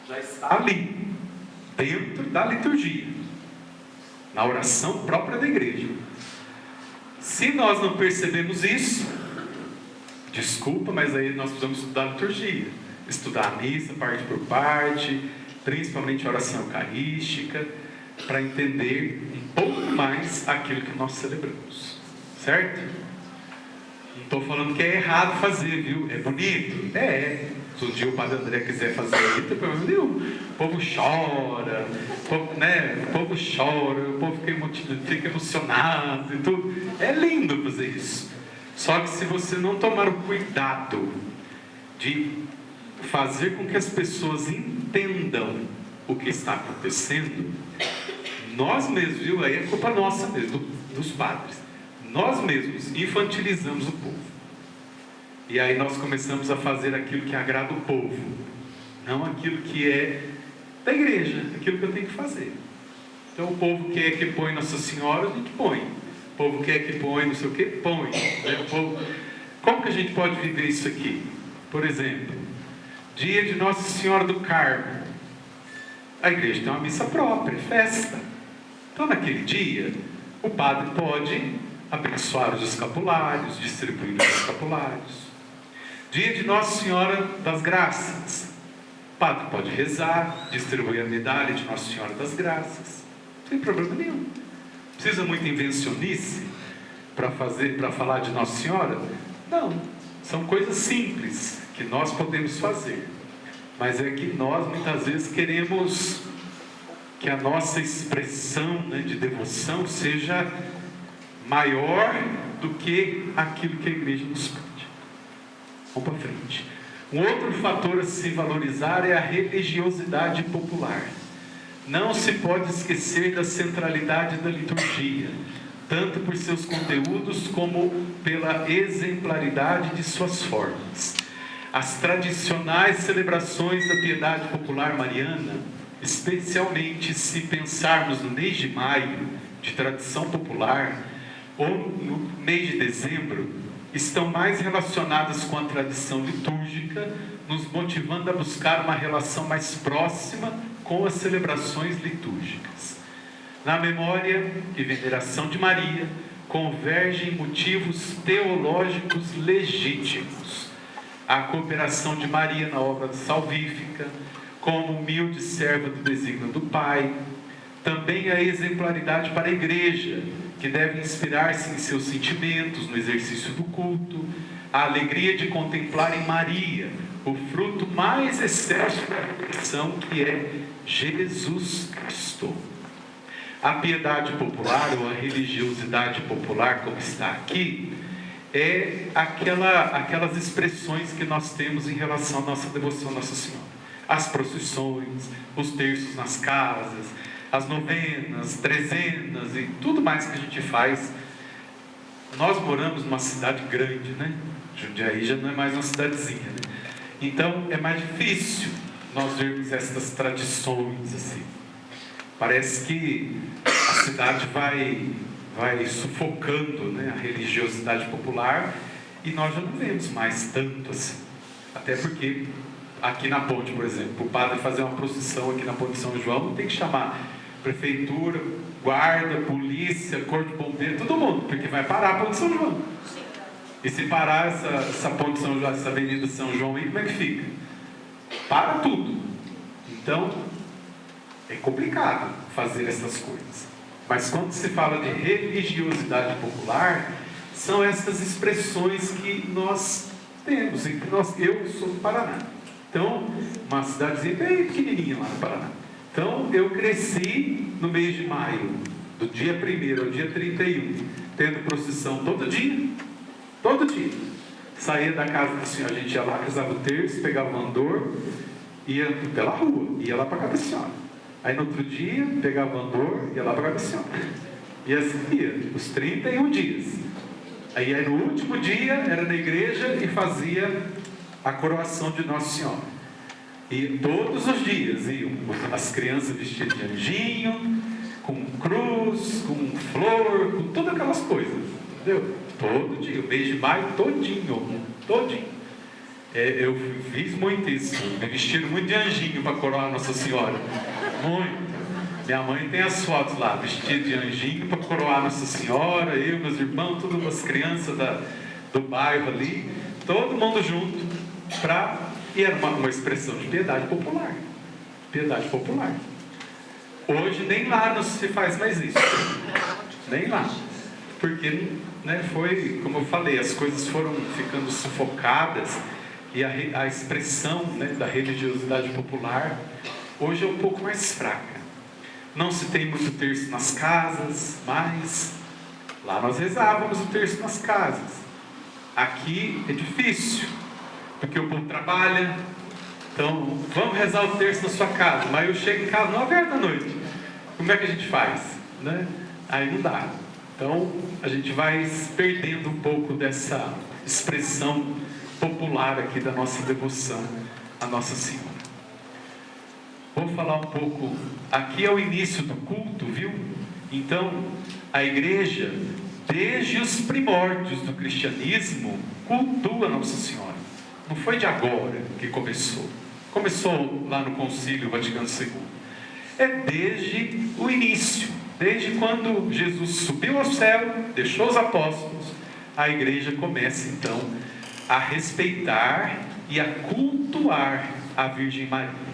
Speaker 2: já está ali, dentro da liturgia, na oração própria da igreja. Se nós não percebemos isso, desculpa, mas aí nós precisamos estudar a liturgia, estudar a missa, parte por parte, principalmente a oração eucarística, para entender um pouco mais aquilo que nós celebramos, certo? Não estou falando que é errado fazer, viu? É bonito? É. Se um dia o padre André quiser fazer aí, não tem problema nenhum. O povo chora, o povo chora, o povo fica emocionado e tudo. É lindo fazer isso. Só que se você não tomar o cuidado de fazer com que as pessoas entendam o que está acontecendo, nós mesmos, viu? Aí é culpa nossa mesmo, dos padres. Nós mesmos infantilizamos o povo. E aí nós começamos a fazer aquilo que agrada o povo, não aquilo que é da igreja, aquilo que eu tenho que fazer. Então o povo quer que põe Nossa Senhora, a gente põe. O povo quer que põe, não sei o que, põe. Né? O povo... Como que a gente pode viver isso aqui? Por exemplo, dia de Nossa Senhora do Carmo. A igreja tem uma missa própria, festa. Então, naquele dia, o padre pode abençoar os escapulários, distribuir os escapulários. Dia de Nossa Senhora das Graças. O padre pode rezar, distribuir a medalha de Nossa Senhora das Graças. Não tem problema nenhum. Precisa muita invencionice para falar de Nossa Senhora? Não. São coisas simples que nós podemos fazer. Mas é que nós muitas vezes queremos que a nossa expressão, né, de devoção seja maior do que aquilo que a igreja nos pede. Vamos para frente. Um outro fator a se valorizar é a religiosidade popular. Não se pode esquecer da centralidade da liturgia, tanto por seus conteúdos como pela exemplaridade de suas formas. As tradicionais celebrações da piedade popular mariana, especialmente se pensarmos no mês de maio, de tradição popular, ou no mês de dezembro, estão mais relacionadas com a tradição litúrgica, nos motivando a buscar uma relação mais próxima com as celebrações litúrgicas. Na memória e veneração de Maria, convergem motivos teológicos legítimos. A cooperação de Maria na obra salvífica, como humilde serva do desígnio do Pai. Também a exemplaridade para a igreja, que deve inspirar-se em seus sentimentos no exercício do culto. A alegria de contemplar em Maria o fruto mais excelso da redenção, que é Jesus Cristo. A piedade popular, ou a religiosidade popular, como está aqui, é aquelas expressões que nós temos em relação à nossa devoção a Nossa Senhora. As procissões, os terços nas casas, as novenas, trezenas e tudo mais que a gente faz. Nós moramos numa cidade grande, né? Jundiaí já não é mais uma cidadezinha, né? Então é mais difícil nós vermos essas tradições assim. Parece que a cidade vai sufocando, né, a religiosidade popular, e nós já não vemos mais tanto assim. Até porque aqui na ponte, por exemplo, o padre fazer uma procissão aqui na ponte de São João, tem que chamar prefeitura, guarda, polícia, corpo de bombeiro, todo mundo, porque vai parar a ponte de São João. E se parar essa ponte de São João, essa avenida de São João aí, como é que fica? Para tudo. Então é complicado fazer essas coisas. Mas quando se fala de religiosidade popular, são essas expressões que nós temos. Eu sou do Paraná. Então, uma cidadezinha bem pequenininha lá no Paraná. Então, eu cresci no mês de maio, do dia 1º ao dia 31, tendo procissão todo dia. Todo dia. Saía da casa da senhora, a gente ia lá, rezava o terço, pegava o andor, ia pela rua, ia lá para a casa da senhora. Aí no outro dia, pegava o andor, ia lá para a casa da senhora. E assim ia, os 31 dias. Aí no último dia, era na igreja e fazia a coroação de Nossa Senhora. E todos os dias iam as crianças vestidas de anjinho, com cruz, com flor, com todas aquelas coisas. Entendeu? Todo dia, o mês de maio todinho. Eu fiz muito isso, me vestiram muito de anjinho para coroar Nossa Senhora. Muito. Minha mãe tem as fotos lá, vestida de anjinho para coroar Nossa Senhora, eu, meus irmãos, todas as crianças do bairro ali, todo mundo junto, e era uma expressão de piedade popular. Piedade popular. Hoje nem lá não se faz mais isso. Nem lá. Porque, né, foi, como eu falei, as coisas foram ficando sufocadas, e a expressão, né, da religiosidade popular hoje é um pouco mais fraca. Não se tem muito terço nas casas, mas lá nós rezávamos o terço nas casas. Aqui é difícil, porque o povo trabalha. Então, vamos rezar o terço na sua casa, mas eu chego em casa 9h da noite. Como é que a gente faz? Né? Aí não dá. Então, a gente vai perdendo um pouco dessa expressão popular aqui da nossa devoção a Nossa Senhora. Vou falar um pouco, aqui é o início do culto, viu? Então, a igreja desde os primórdios do cristianismo, cultua Nossa Senhora. Não foi de agora que começou. Começou lá no Concílio Vaticano II. É desde o início, desde quando Jesus subiu ao céu, deixou os apóstolos, a igreja começa então a respeitar e a cultuar a Virgem Maria.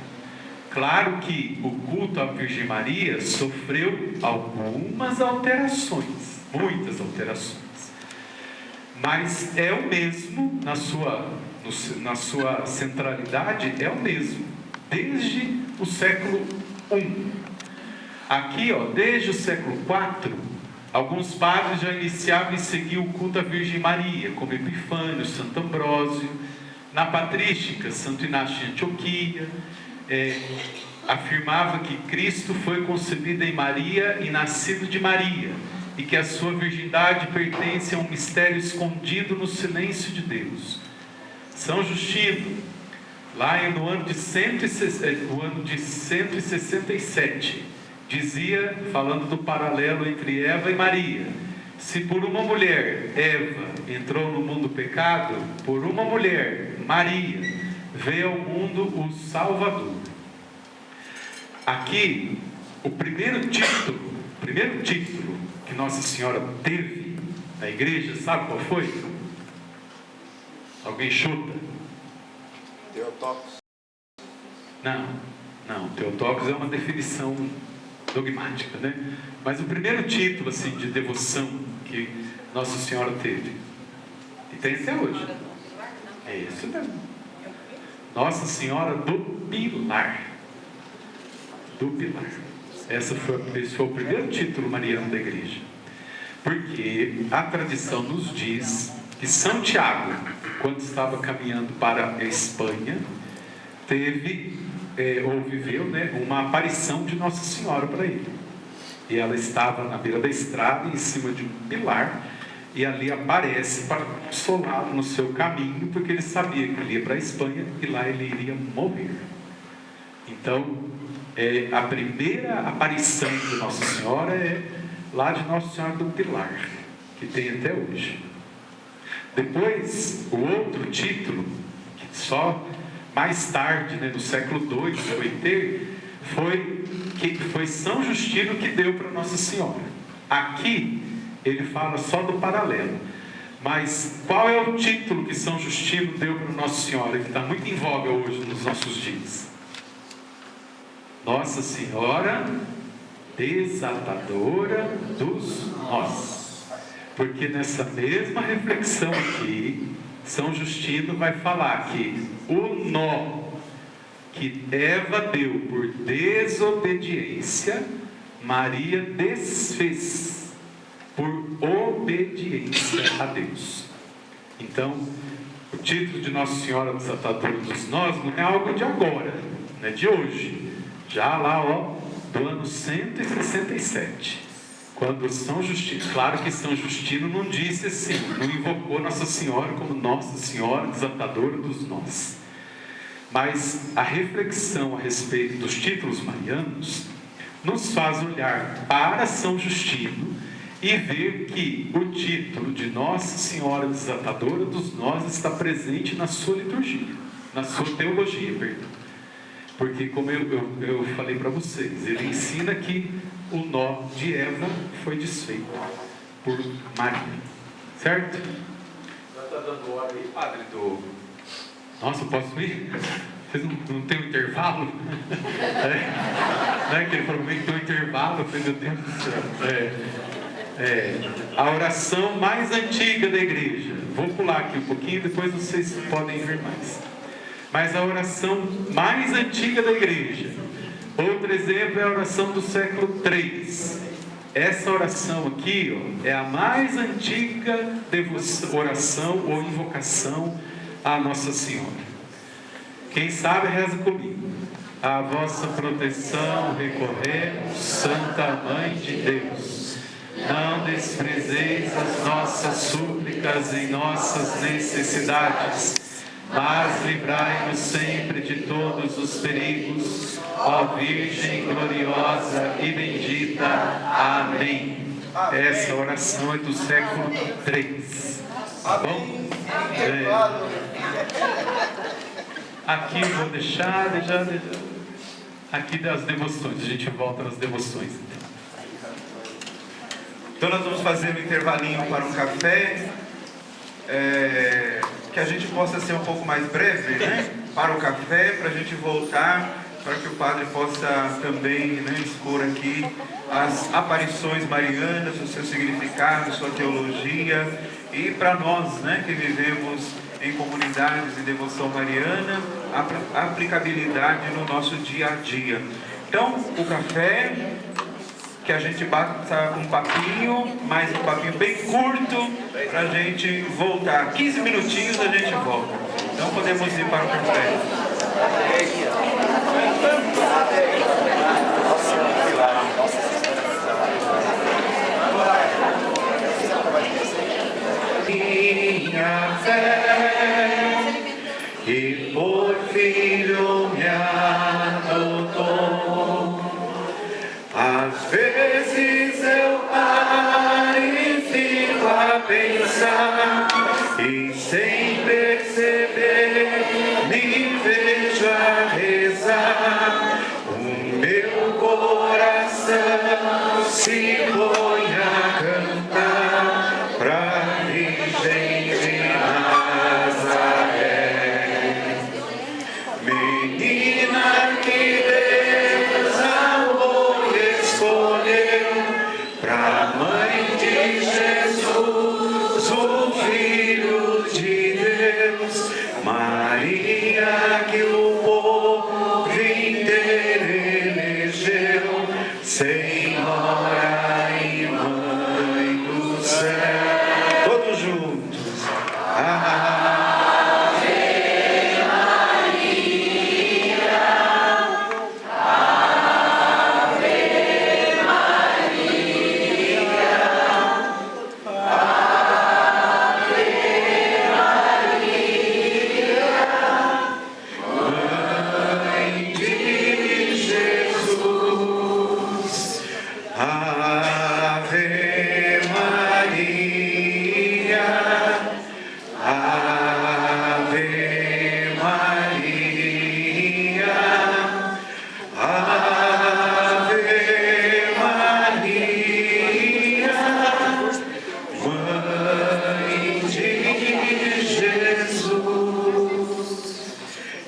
Speaker 2: Claro que o culto à Virgem Maria sofreu algumas alterações, muitas alterações, mas é o mesmo na sua centralidade, é o mesmo, desde o século I. Aqui, desde o século IV, alguns padres já iniciavam e seguiam o culto à Virgem Maria, como Epifânio, Santo Ambrósio. Na patrística, Santo Inácio de Antioquia afirmava que Cristo foi concebido em Maria e nascido de Maria, e que a sua virgindade pertence a um mistério escondido no silêncio de Deus. São Justino, lá no ano de 167, dizia, falando do paralelo entre Eva e Maria: se por uma mulher, Eva, entrou no mundo pecado, por uma mulher, Maria, veio ao mundo o Salvador. Aqui, o primeiro título que Nossa Senhora teve na igreja, sabe qual foi? Alguém chuta?
Speaker 3: Theotokos.
Speaker 2: Não, Theotokos é uma definição dogmática, né? Mas o primeiro título assim, de devoção que Nossa Senhora teve, e tem até hoje, é isso mesmo: Nossa Senhora do Pilar. Do Pilar. Esse foi o primeiro título mariano da igreja. Porque a tradição nos diz que São Tiago, quando estava caminhando para a Espanha, teve ou viveu, uma aparição de Nossa Senhora para ele. E ela estava na beira da estrada, em cima de um pilar, e ali aparece para consolá-lo no seu caminho, porque ele sabia que ele ia para a Espanha e lá ele iria morrer. Então, a primeira aparição de Nossa Senhora é lá de Nossa Senhora do Pilar, que tem até hoje. Depois, o outro título, que só mais tarde, no século II, foi São Justino que deu para Nossa Senhora. Aqui, ele fala só do paralelo. Mas qual é o título que São Justino deu para Nossa Senhora, que está muito em voga hoje nos nossos dias? Nossa Senhora Desatadora dos Nós. Porque nessa mesma reflexão aqui, São Justino vai falar que o nó que Eva deu por desobediência, Maria desfez por obediência a Deus. Então, o título de Nossa Senhora Desatadora dos Nós não é algo de agora, não é de hoje. Já lá, do ano 167, quando São Justino, claro que São Justino não disse assim, não invocou Nossa Senhora como Nossa Senhora Desatadora dos Nós. Mas a reflexão a respeito dos títulos marianos nos faz olhar para São Justino e ver que o título de Nossa Senhora Desatadora dos Nós está presente na sua liturgia, na sua teologia, perdão. Porque, como eu falei para vocês, ele ensina que o nó de Eva foi desfeito por Maria. Certo? Já está dando hora aí, padre, Nossa, posso ir? Vocês não tem um intervalo? Que ele falou que tem um intervalo. Eu falei, meu Deus do céu. A oração mais antiga da igreja. Vou pular aqui um pouquinho, depois vocês podem ver mais. Mas a oração mais antiga da igreja. Outro exemplo é a oração do século III. Essa oração aqui é a mais antiga oração ou invocação à Nossa Senhora. Quem sabe reza comigo. A vossa proteção recorremos, Santa Mãe de Deus. Não desprezeis as nossas súplicas em nossas necessidades, mas livrai-nos sempre de todos os perigos, ó Virgem gloriosa e bendita. Amém. Essa oração é do século III. Tá bom? Aqui eu vou deixar. Aqui das devoções. A gente volta nas devoções.
Speaker 3: Então nós vamos fazer um intervalinho para um café, que a gente possa ser um pouco mais breve, né? Para o café, para a gente voltar, para que o padre possa também, né, expor aqui as aparições marianas, o seu significado, sua teologia, e para nós, né, que vivemos em comunidades de devoção mariana, a aplicabilidade no nosso dia a dia. Então, o café, que a gente bata um papinho, mas um papinho bem curto, para a gente voltar. 15 minutinhos a gente volta. Então podemos ir para o café. Minha fé, e por filho me adotou. Às vezes eu paro e fico a pensar, e sem perceber me vejo a rezar. O meu coração se põe a cantar pra Virgem de Nazaré. Menina que Deus amou e escolheu pra Mãe de Jesus, o Filho de Deus, Maria que o povo inteiro elegeu, Senhora e Mãe do céu. Todos juntos.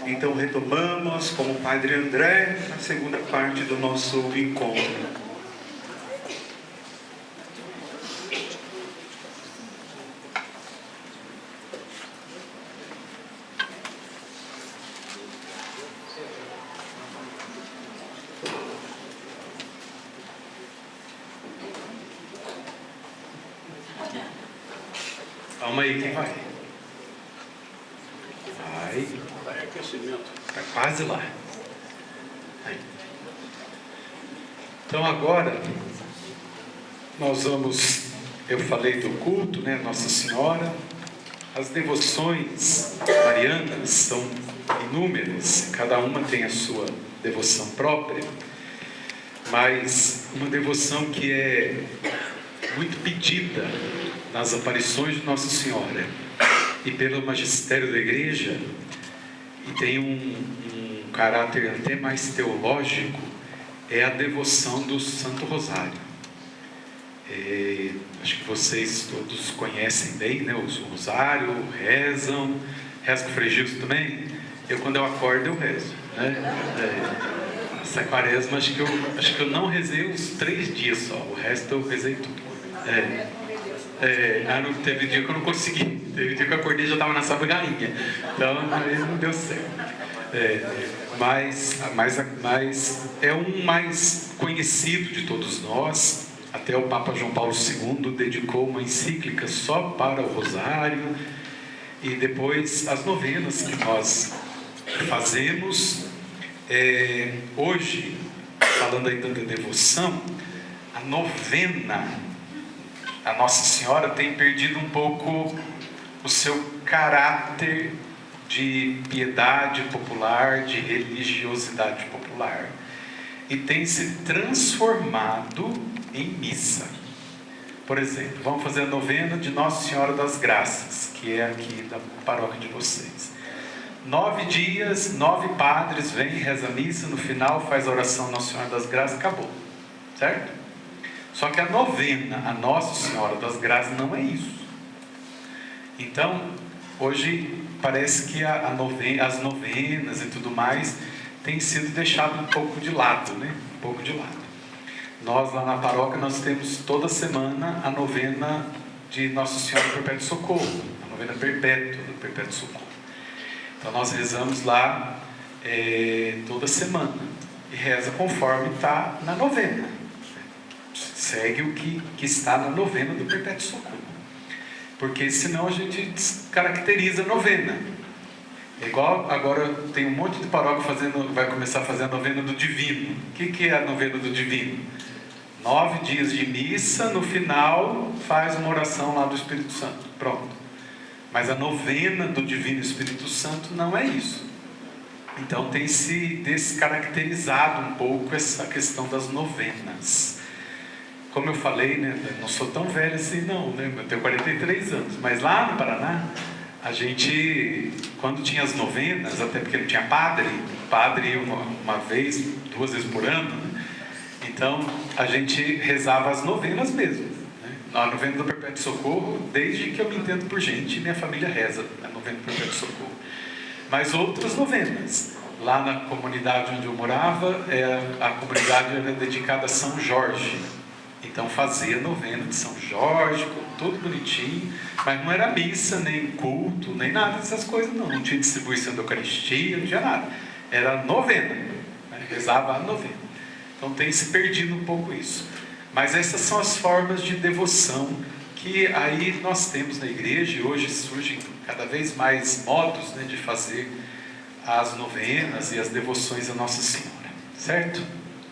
Speaker 3: Então retomamos com o Padre André a segunda parte do nosso encontro.
Speaker 2: Calma aí, quem vai? Vai. Está quase lá. Aí. Então agora nós vamos, eu falei do culto, né, Nossa Senhora. As devoções marianas são inúmeras, cada uma tem a sua devoção própria, mas uma devoção que é muito pedida nas aparições de Nossa Senhora e pelo magistério da Igreja, e tem um caráter até mais teológico, é a devoção do Santo Rosário. Acho que vocês todos conhecem bem, né? O Rosário, rezam com Frei Gilson também. Quando eu acordo eu rezo, né? Essa quaresma acho que eu não rezei uns 3 dias só, o resto eu rezei tudo. Não teve dia que eu não consegui. Teve dia que eu acordei e já estava na sabugainha. Então aí não deu certo. Mas é um mais conhecido de todos nós. Até o Papa João Paulo II dedicou uma encíclica só para o Rosário. E depois as novenas que nós fazemos. Hoje, falando ainda da devoção, a novena a Nossa Senhora tem perdido um pouco o seu caráter de piedade popular, de religiosidade popular, e tem se transformado em missa. Por exemplo, vamos fazer a novena de Nossa Senhora das Graças, que é aqui da paróquia de vocês. 9 dias, 9 padres vêm, reza a missa, no final faz a oração Nossa Senhora das Graças, acabou. Certo? Só que a novena, a Nossa Senhora das Graças, não é isso. Então, hoje parece que as novenas e tudo mais tem sido deixado um pouco de lado, né? Um pouco de lado. Nós lá na paróquia, nós temos toda semana a novena de Nossa Senhora do Perpétuo Socorro, a novena perpétua do Perpétuo Socorro. Então nós rezamos lá toda semana e reza conforme está na novena. Segue o que está na novena do Perpétuo Socorro, porque senão a gente descaracteriza a novena. É igual agora tem um monte de paróquia vai começar a fazer a novena do Divino. O que é a novena do Divino? 9 dias de missa, no final faz uma oração lá do Espírito Santo. Pronto. Mas a novena do Divino Espírito Santo não é isso. Então tem se descaracterizado um pouco essa questão das novenas. Como eu falei, né, não sou tão velho assim não, né? Eu tenho 43 anos, mas lá no Paraná, a gente, quando tinha as novenas, até porque não tinha padre ia uma vez, 2 vezes por ano, né? Então a gente rezava as novenas mesmo, né? A novena do Perpétuo Socorro, desde que eu me entendo por gente, minha família reza a novena do Perpétuo Socorro. Mas outras novenas, lá na comunidade onde eu morava, a comunidade era dedicada a São Jorge. Então fazia novena de São Jorge, tudo bonitinho, mas não era missa, nem culto, nem nada dessas coisas não. Não tinha distribuição da Eucaristia, não tinha nada. Era novena, né? Rezava a novena. Então tem se perdido um pouco isso. Mas essas são as formas de devoção que aí nós temos na igreja, e hoje surgem cada vez mais modos, né, de fazer as novenas e as devoções a Nossa Senhora, certo?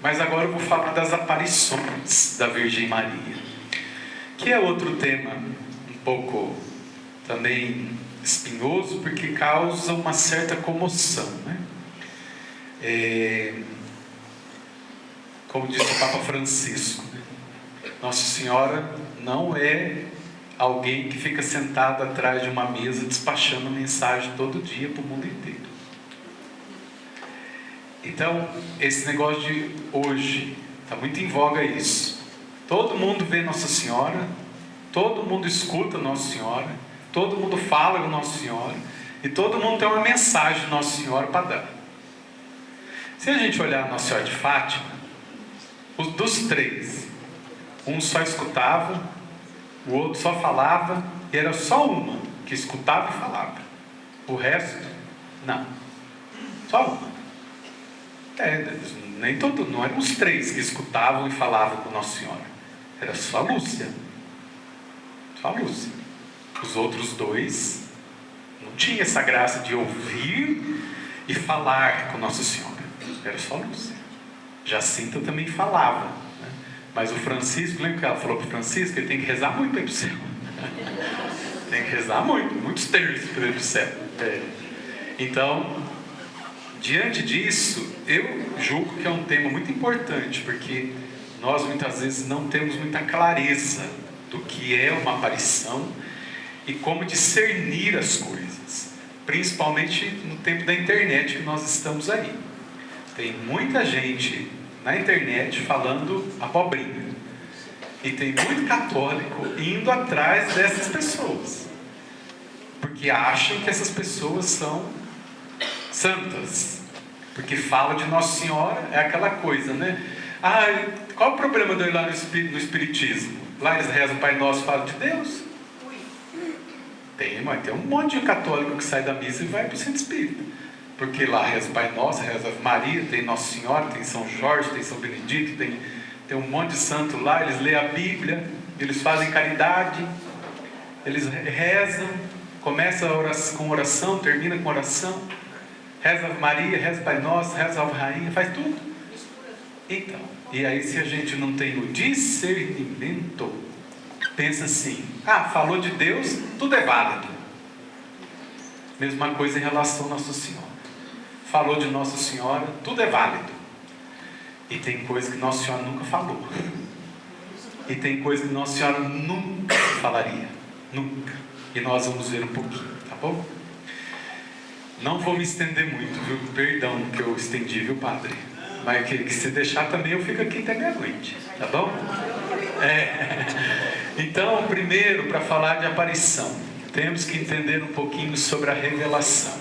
Speaker 2: Mas agora eu vou falar das aparições da Virgem Maria, que é outro tema um pouco também espinhoso, porque causa uma certa comoção, né? Como disse o Papa Francisco, né? Nossa Senhora não é alguém que fica sentado atrás de uma mesa despachando mensagem todo dia para o mundo inteiro. Então, esse negócio de hoje, está muito em voga isso. Todo mundo vê Nossa Senhora, todo mundo escuta Nossa Senhora, todo mundo fala com Nossa Senhora, e todo mundo tem uma mensagem de Nossa Senhora para dar. Se a gente olhar a Nossa Senhora de Fátima, dos 3, um só escutava, o outro só falava, e era só uma que escutava e falava. O resto, não. Só uma. Não eram os 3 que escutavam e falavam com Nossa Senhora. Era só a Lúcia. Só a Lúcia. Os outros 2 não tinham essa graça de ouvir e falar com Nossa Senhora. Era só a Lúcia. Jacinta também falava, né? Mas o Francisco, lembra que ela falou para o Francisco? Ele tem que rezar muito para ir para o céu. Tem que rezar muito, muitos terços para ir para o céu. Então, diante disso, eu julgo que é um tema muito importante, porque nós muitas vezes não temos muita clareza do que é uma aparição e como discernir as coisas, principalmente no tempo da internet que nós estamos aí. Tem muita gente na internet falando abobrinha, e tem muito católico indo atrás dessas pessoas, porque acham que essas pessoas são santas, porque fala de Nossa Senhora, é aquela coisa, né? Qual o problema de eu ir lá no Espiritismo? Lá eles rezam Pai Nosso, falam de Deus. Tem um monte de católico que sai da missa e vai para o centro espírita, porque lá reza Pai Nosso, reza Maria, tem Nossa Senhora, tem São Jorge, tem São Benedito, tem um monte de santo lá, eles lêem a Bíblia, eles fazem caridade, eles rezam, começa com oração, termina com oração, reza Ave Maria, reza Pai Nosso, reza Ave Rainha, faz tudo. Então, e aí se a gente não tem o discernimento, pensa assim, falou de Deus, tudo é válido. Mesma coisa em relação a Nossa Senhora. Falou de Nossa Senhora, tudo é válido. E tem coisa que Nossa Senhora nunca falou. e tem coisa que Nossa Senhora nunca falaria. Nunca. E nós vamos ver um pouquinho, tá bom? Não vou me estender muito, viu? Perdão que eu estendi, viu, padre? Mas que se deixar também eu fico aqui até meia-noite, tá bom? Então, primeiro, para falar de aparição, temos que entender um pouquinho sobre a revelação.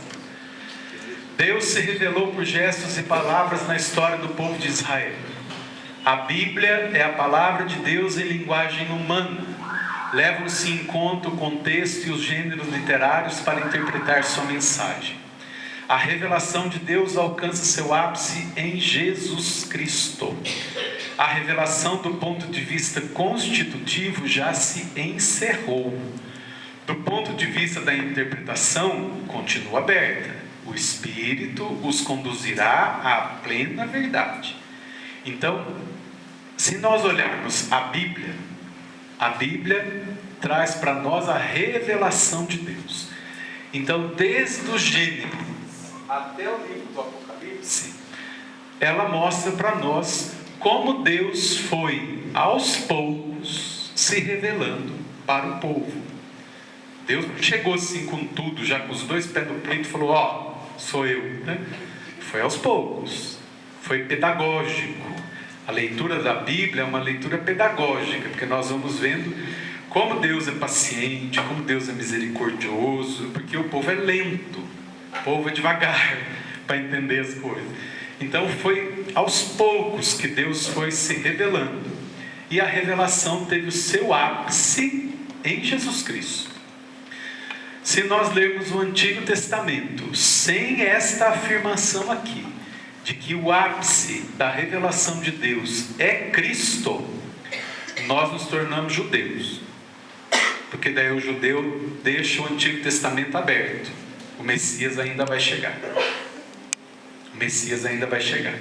Speaker 2: Deus se revelou por gestos e palavras na história do povo de Israel. A Bíblia é a palavra de Deus em linguagem humana. Levam-se em conta o contexto e os gêneros literários para interpretar sua mensagem. A revelação de Deus alcança seu ápice em Jesus Cristo. A revelação do ponto de vista constitutivo já se encerrou. Do ponto de vista da interpretação, continua aberta. O Espírito os conduzirá à plena verdade. Então, se nós olharmos a Bíblia traz para nós a revelação de Deus. Então, desde o Gênesis até o livro do Apocalipse, ela mostra para nós como Deus foi, aos poucos, se revelando para o povo. Deus chegou assim com tudo, já com os dois pés no peito, e falou: ó, sou eu, né? Foi aos poucos, foi pedagógico. A leitura da Bíblia é uma leitura pedagógica, porque nós vamos vendo como Deus é paciente, como Deus é misericordioso, porque o povo é lento, o povo é devagar para entender as coisas. Então foi aos poucos que Deus foi se revelando, e a revelação teve o seu ápice em Jesus Cristo. Se nós lermos o Antigo Testamento sem esta afirmação aqui, de que o ápice da revelação de Deus é Cristo, nós nos tornamos judeus, porque daí o judeu deixa o Antigo Testamento aberto. O Messias ainda vai chegar. O Messias ainda vai chegar.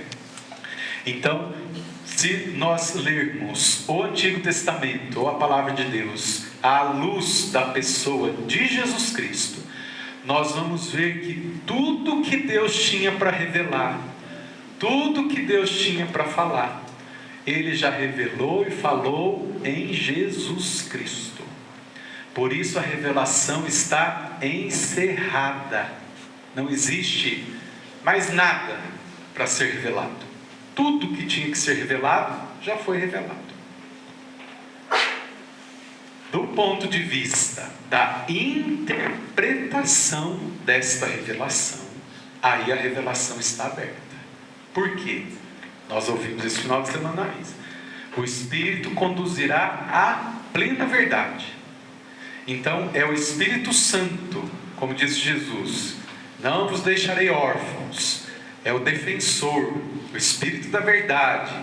Speaker 2: Então, se nós lermos o Antigo Testamento, ou a Palavra de Deus, à luz da pessoa de Jesus Cristo, nós vamos ver que tudo que Deus tinha para revelar, tudo que Deus tinha para falar, Ele já revelou e falou em Jesus Cristo. Por isso a revelação está encerrada. Não existe mais nada para ser revelado. Tudo que tinha que ser revelado, já foi revelado. Do ponto de vista da interpretação desta revelação, aí a revelação está aberta. Por quê? Nós ouvimos esse final de semana isso. O Espírito conduzirá à plena verdade. Então é o Espírito Santo, como disse Jesus: não vos deixarei órfãos. É o defensor, o Espírito da verdade.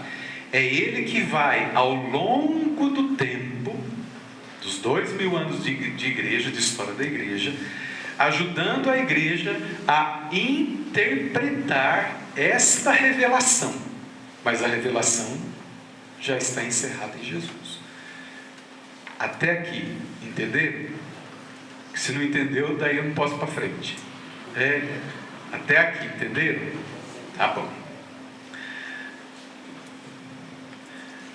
Speaker 2: É Ele que vai, ao longo do tempo, dos 2000 anos de igreja, de história da igreja, ajudando a igreja a interpretar esta revelação. Mas a revelação já está encerrada em Jesus. Até aqui, entenderam? Se não entendeu, daí eu não posso para frente. Até aqui, entenderam? Tá bom.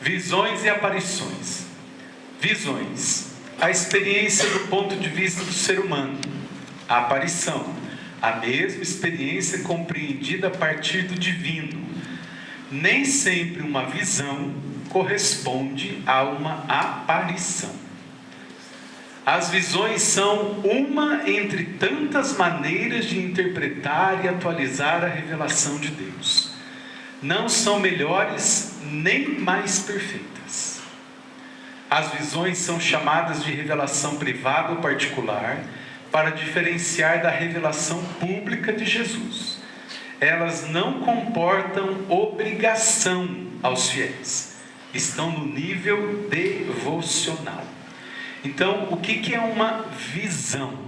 Speaker 2: Visões e aparições. Visões: a experiência do ponto de vista do ser humano. A aparição: a mesma experiência compreendida a partir do divino. Nem sempre uma visão corresponde a uma aparição. As visões são uma entre tantas maneiras de interpretar e atualizar a revelação de Deus. Não são melhores nem mais perfeitas. As visões são chamadas de revelação privada ou particular, para diferenciar da revelação pública de Jesus. Elas não comportam obrigação aos fiéis. Estão no nível devocional. Então, o que é uma visão?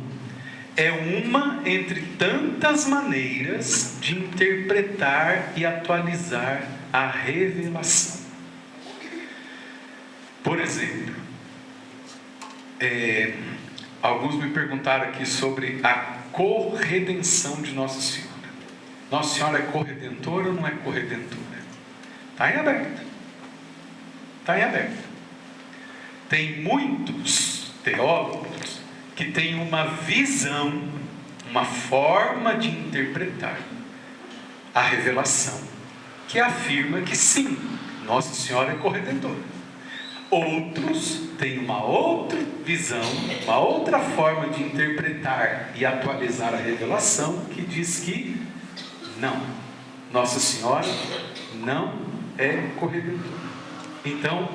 Speaker 2: É uma entre tantas maneiras de interpretar e atualizar a revelação. Por exemplo, alguns me perguntaram aqui sobre a corredenção de Nossa Senhora. Nossa Senhora é corredentora ou não é corredentora? Está em aberto. Está em aberto. tem muitos teólogos que têm uma visão, uma forma de interpretar a revelação, que afirma que sim, Nossa Senhora é corredentora. Outros têm uma outra visão, uma outra forma de interpretar e atualizar a revelação, que diz que não, Nossa Senhora não é corredentora. Então,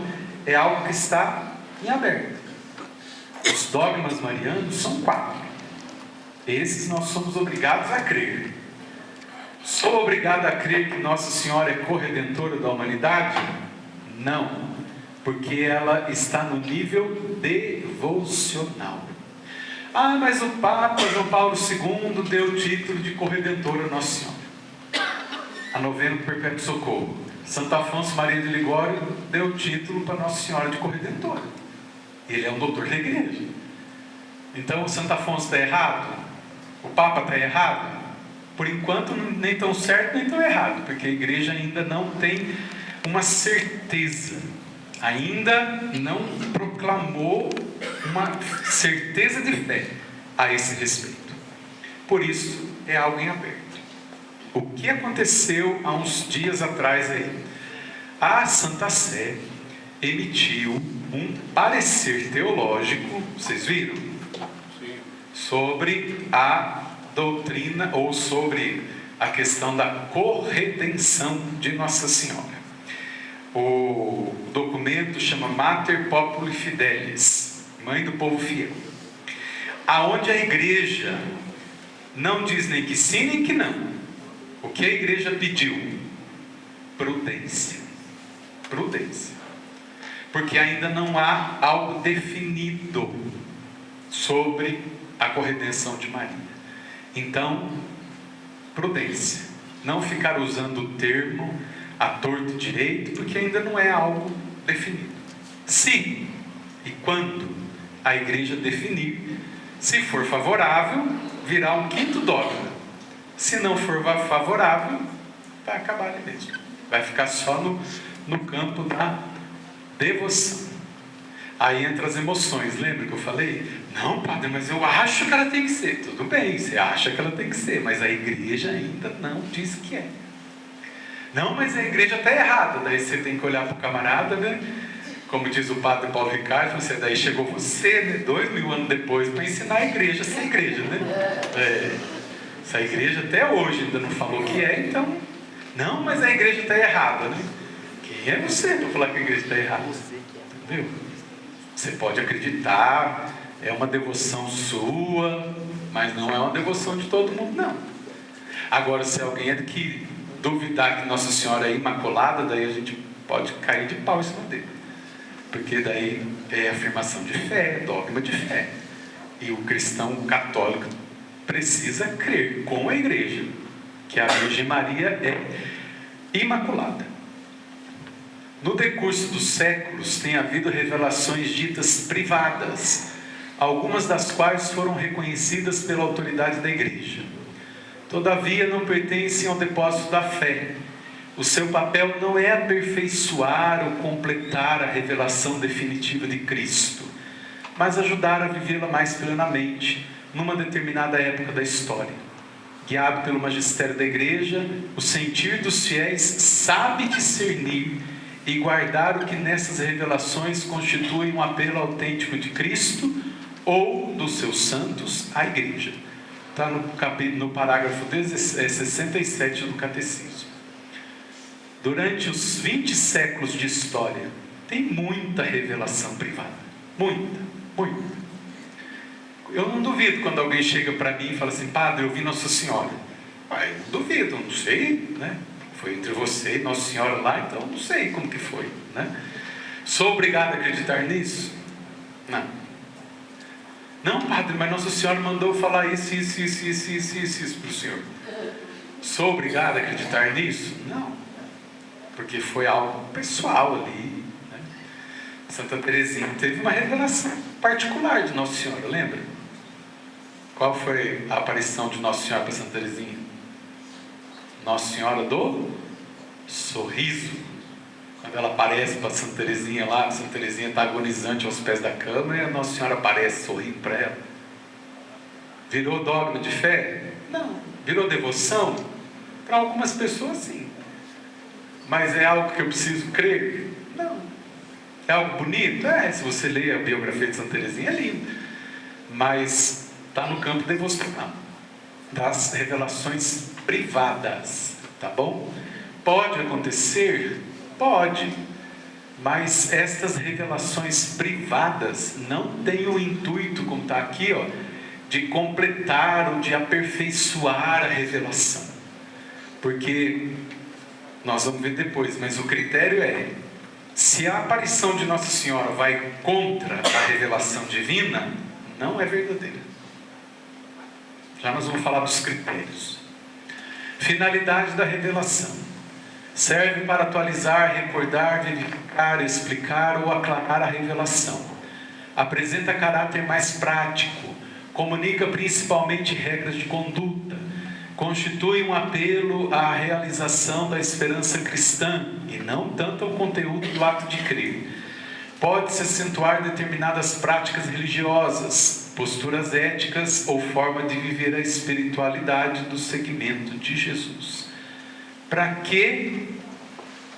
Speaker 2: é algo que está em aberto. Os dogmas marianos são 4. Esses nós somos obrigados a crer. Sou obrigado a crer que Nossa Senhora é corredentora da humanidade? Não, porque ela está no nível devocional. Ah, mas o Papa João Paulo II deu o título de corredentora a Nossa Senhora. A novena do Perpétuo Socorro. Santo Afonso Maria de Ligório deu o título para Nossa Senhora de corredentora. Ele é um doutor da igreja. Então o Santo Afonso está errado? O Papa está errado? Por enquanto, nem tão certo, nem tão errado, porque a igreja ainda não tem uma certeza, ainda não proclamou uma certeza de fé a esse respeito. Por isso, é algo em aberto. O que aconteceu há uns dias atrás aí? A Santa Sé emitiu um parecer teológico, vocês viram? Sobre a doutrina, ou sobre a questão da corredenção de Nossa Senhora. O documento chama Mater Populi Fidelis, Mãe do Povo Fiel, aonde a igreja não diz nem que sim nem que não. O que a igreja pediu? Prudência. Prudência. Porque ainda não há algo definido sobre a corredenção de Maria. Então, prudência. Não ficar usando o termo à torto e direito, porque ainda não é algo definido. Se e quando a igreja definir, se for favorável, virá um 5º dogma. Se não for favorável, vai acabar ali mesmo. Vai ficar só no campo da devoção. Aí entra as emoções, lembra que eu falei? Não, padre, mas eu acho que ela tem que ser. Tudo bem, você acha que ela tem que ser, mas a igreja ainda não diz que é. Não, mas a igreja está errada. Daí você tem que olhar para o camarada, né? Como diz o padre Paulo Ricardo, você, daí chegou você, né, 2000 anos depois, para ensinar a igreja a ser igreja, né? Se a igreja até hoje ainda não falou que é, então... Não, mas a igreja está errada, né? Quem é você para falar que a igreja está errada? Entendeu? Você pode acreditar, é uma devoção sua, mas não é uma devoção de todo mundo, não. Agora, se alguém é que duvidar que Nossa Senhora é imaculada, daí a gente pode cair de pau em cima dele. Porque daí é afirmação de fé, dogma de fé. E o cristão católico precisa crer com a igreja que a Virgem Maria é imaculada. No decurso dos séculos tem havido revelações ditas privadas, algumas das quais foram reconhecidas pela autoridade da igreja. Todavia não pertencem ao depósito da fé. O seu papel não é aperfeiçoar ou completar a revelação definitiva de Cristo, mas ajudar a vivê-la mais plenamente numa determinada época da história. Guiado pelo magistério da igreja, o sentir dos fiéis sabe discernir e guardar o que nessas revelações constitui um apelo autêntico de Cristo ou dos seus santos à igreja. Está no parágrafo 67 do Catecismo. Durante os 20 séculos de história, tem muita revelação privada. Muita, muita. Eu não duvido quando alguém chega para mim e fala assim: padre, eu vi Nossa Senhora. Ah, eu não duvido, não sei, né? Foi entre você e Nossa Senhora lá, então não sei como que foi, né? Sou obrigado a acreditar nisso? Não. Não, padre, mas Nossa Senhora mandou falar isso para o senhor. Sou obrigado a acreditar nisso? Não. Porque foi algo pessoal ali, né? Santa Teresinha teve uma revelação particular de Nossa Senhora, lembra? Qual foi a aparição de Nossa Senhora para Santa Teresinha? Nossa Senhora do Sorriso. Quando ela aparece para Santa Teresinha lá, Santa Teresinha está agonizante aos pés da cama e a Nossa Senhora aparece sorrindo para ela. Virou dogma de fé? Não. Virou devoção? Para algumas pessoas, sim. Mas é algo que eu preciso crer? Não. É algo bonito? Se você lê a biografia de Santa Teresinha, é lindo. Mas está no campo devocional, das revelações privadas, tá bom? Pode acontecer? Pode. Mas estas revelações privadas não têm o intuito, como está aqui, de completar ou de aperfeiçoar a revelação. Porque nós vamos ver depois, mas o critério é: se a aparição de Nossa Senhora vai contra a revelação divina, não é verdadeira. Já nós vamos falar dos critérios. Finalidade da revelação: serve para atualizar, recordar, verificar, explicar ou aclarar a revelação. Apresenta caráter mais prático, comunica principalmente regras de conduta, constitui um apelo à realização da esperança cristã e não tanto ao conteúdo do ato de crer. Pode-se acentuar determinadas práticas religiosas, posturas éticas ou forma de viver a espiritualidade do segmento de Jesus. Para que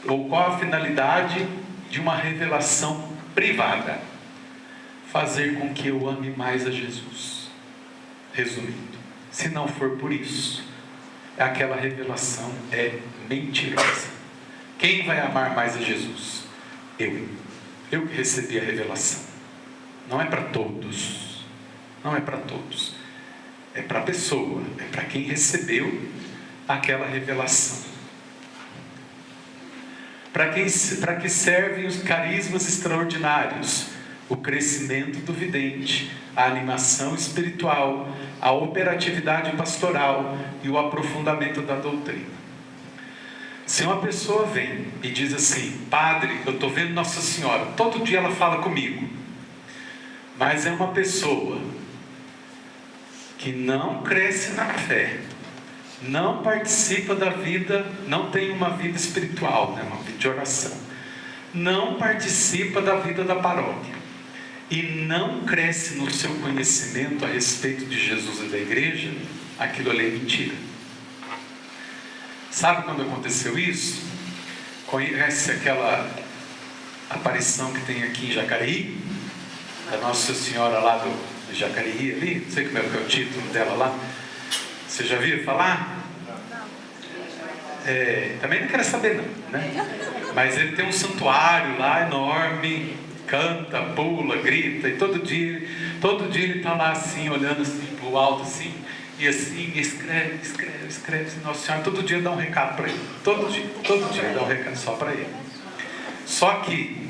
Speaker 2: ou qual a finalidade de uma revelação privada? Fazer com que eu ame mais a Jesus. Resumindo, se não for por isso, aquela revelação é mentirosa. Quem vai amar mais a Jesus? Eu que recebi a revelação. Não é para todos. Não é para todos. É para a pessoa. É para quem recebeu aquela revelação. Para que servem os carismas extraordinários? O crescimento do vidente, a animação espiritual, a operatividade pastoral e o aprofundamento da doutrina. Se uma pessoa vem e diz assim: padre, eu estou vendo Nossa Senhora, todo dia ela fala comigo, mas é uma pessoa que não cresce na fé, não participa da vida, não tem uma vida espiritual, uma vida de oração, não participa da vida da paróquia e não cresce no seu conhecimento a respeito de Jesus e da igreja, aquilo ali é mentira. Sabe quando aconteceu isso? Conhece aquela aparição que tem aqui em Jacareí? Da Nossa Senhora lá do Jacareí ali? Não sei como é que é o título dela lá. Você já viu falar? Também não quero saber não, né? Mas ele tem um santuário lá enorme, canta, pula, grita, e todo dia ele está lá assim, olhando assim para o alto assim, e assim, escreve, Nossa Senhora, todo dia dá um recado para ele, todo dia dá um recado só para ele. Só que,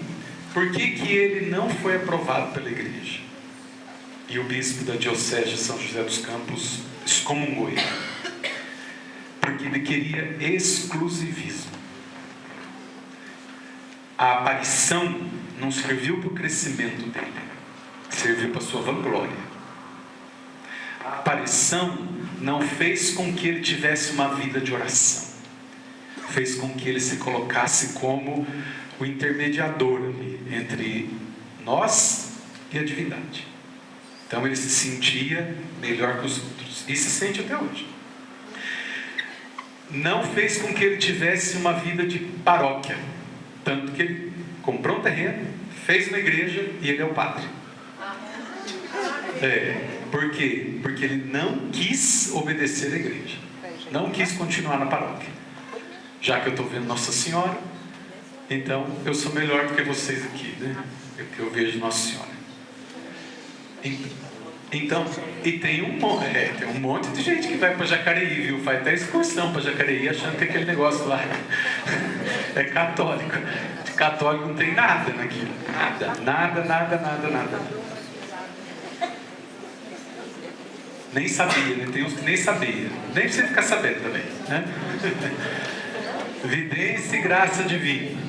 Speaker 2: por que ele não foi aprovado pela igreja? E o bispo da diocese de São José dos Campos excomungou ele, porque ele queria exclusivismo. A aparição não serviu para o crescimento dele, serviu para a sua vanglória. A aparição não fez com que ele tivesse uma vida de oração, fez com que ele se colocasse como o intermediador ali entre nós e a divindade. Então ele se sentia melhor que os outros, e se sente até hoje. Não fez com que ele tivesse uma vida de paróquia, tanto que ele comprou um terreno, fez uma igreja e ele é o padre. Por quê? Porque ele não quis obedecer à igreja, não quis continuar na paróquia. Já que eu estou vendo Nossa Senhora, então eu sou melhor do que vocês aqui, né? Porque eu vejo Nossa Senhora. Então, e tem um monte de gente que vai para Jacareí, viu? Faz até excursão para Jacareí, achando que aquele negócio lá é católico. De católico não tem nada naquilo. Nada. Nem sabia, né? Tem uns que nem sabia. Nem precisa ficar sabendo também, né? Vidência e graça divina.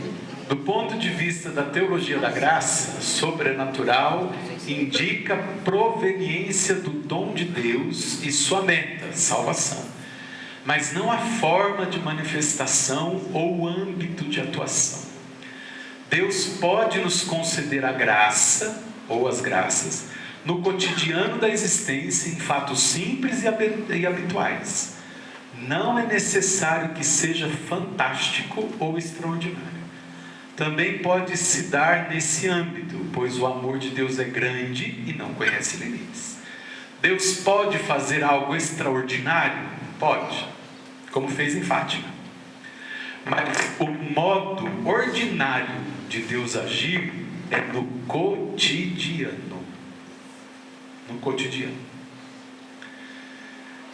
Speaker 2: Do ponto de vista da teologia da graça, sobrenatural indica proveniência do dom de Deus e sua meta, salvação, mas não a forma de manifestação ou o âmbito de atuação. Deus pode nos conceder a graça, ou as graças, no cotidiano da existência, em fatos simples e habituais. Não é necessário que seja fantástico ou extraordinário. Também pode se dar nesse âmbito, pois o amor de Deus é grande e não conhece limites. Deus pode fazer algo extraordinário? Pode, como fez em Fátima. Mas o modo ordinário de Deus agir é no cotidiano. No cotidiano.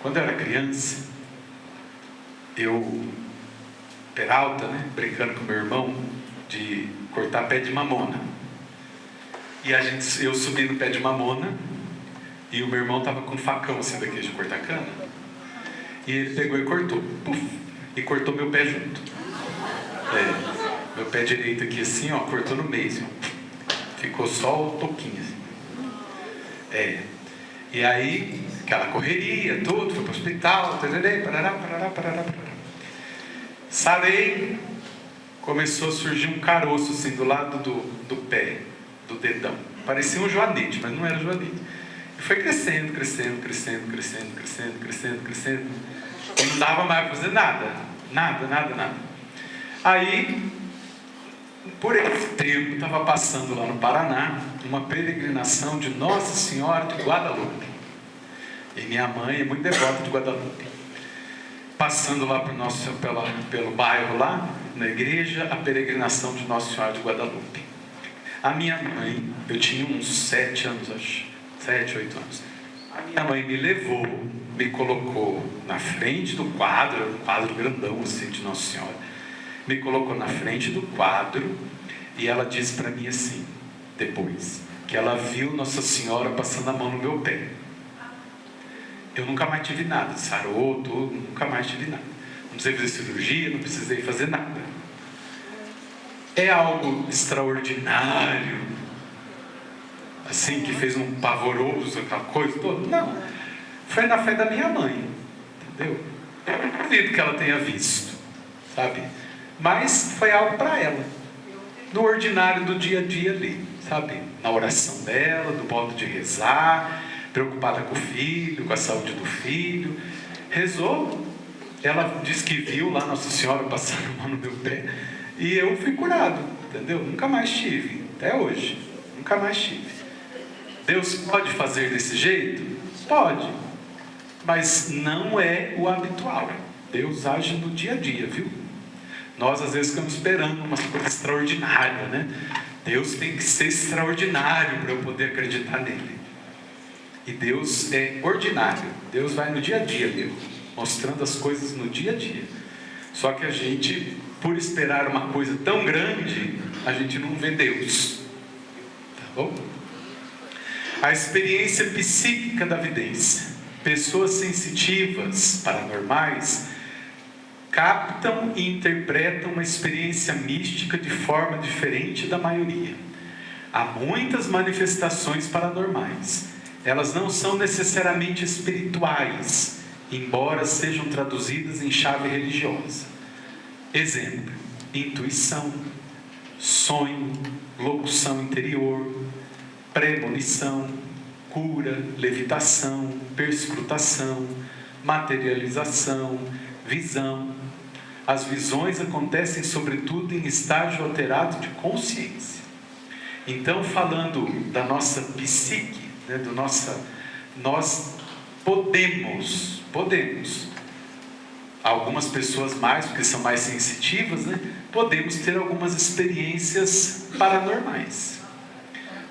Speaker 2: Quando eu era criança, Peralta, brincando com meu irmão, de cortar pé de mamona. E eu subi no pé de mamona, e o meu irmão estava com um facão assim daquele de cortar cana. E ele pegou e cortou. Puf, e cortou meu pé junto. Meu pé direito aqui assim, ó, cortou no meio. Assim, ficou só o toquinho assim. E aí, aquela correria, tudo, foi para o hospital, parará. Sarei, começou a surgir um caroço assim do lado do pé, do dedão. Parecia um joanete, mas não era joanete. E foi crescendo. E não dava mais para fazer nada. Nada. Aí, por esse tempo, estava passando lá no Paraná uma peregrinação de Nossa Senhora de Guadalupe. E minha mãe é muito devota de Guadalupe. Passando lá pelo bairro lá, na igreja, a peregrinação de Nossa Senhora de Guadalupe. A minha mãe, eu tinha uns 7 anos, acho. 7, 8 anos. A minha mãe me levou, me colocou na frente do quadro, um quadro grandão assim de Nossa Senhora. Me colocou na frente do quadro e ela disse para mim assim, depois, que ela viu Nossa Senhora passando a mão no meu pé. Eu nunca mais tive nada, sarou tudo, nunca mais tive nada. Não precisei fazer cirurgia, não precisei fazer nada. É algo extraordinário, assim, que fez um pavoroso, aquela coisa toda? Não. Foi na fé da minha mãe, entendeu? Eu não duvido que ela tenha visto, sabe? Mas foi algo para ela, no ordinário do dia a dia ali, sabe? Na oração dela, do modo de rezar, preocupada com o filho, com a saúde do filho. Rezou, ela disse que viu lá Nossa Senhora passando a mão no meu pé, e eu fui curado, entendeu? Nunca mais tive, até hoje, nunca mais tive. Deus pode fazer desse jeito? Pode, mas não é o habitual. Deus age no dia a dia, viu? Nós às vezes ficamos esperando uma coisa extraordinária, né? Deus tem que ser extraordinário para eu poder acreditar nele. E Deus é ordinário. Deus vai no dia a dia mesmo, mostrando as coisas no dia a dia. Só que a gente, por esperar uma coisa tão grande, a gente não vê Deus. Tá bom? A experiência psíquica da vidência. Pessoas sensitivas, paranormais, captam e interpretam uma experiência mística de forma diferente da maioria. Há muitas manifestações paranormais. Elas não são necessariamente espirituais, embora sejam traduzidas em chave religiosa. Exemplo: intuição, sonho, locução interior, premonição, cura, levitação, perscrutação, materialização, visão. As visões acontecem sobretudo em estágio alterado de consciência. Então, falando da nossa psique, nós podemos, algumas pessoas mais, porque são mais sensitivas, podemos ter algumas experiências paranormais.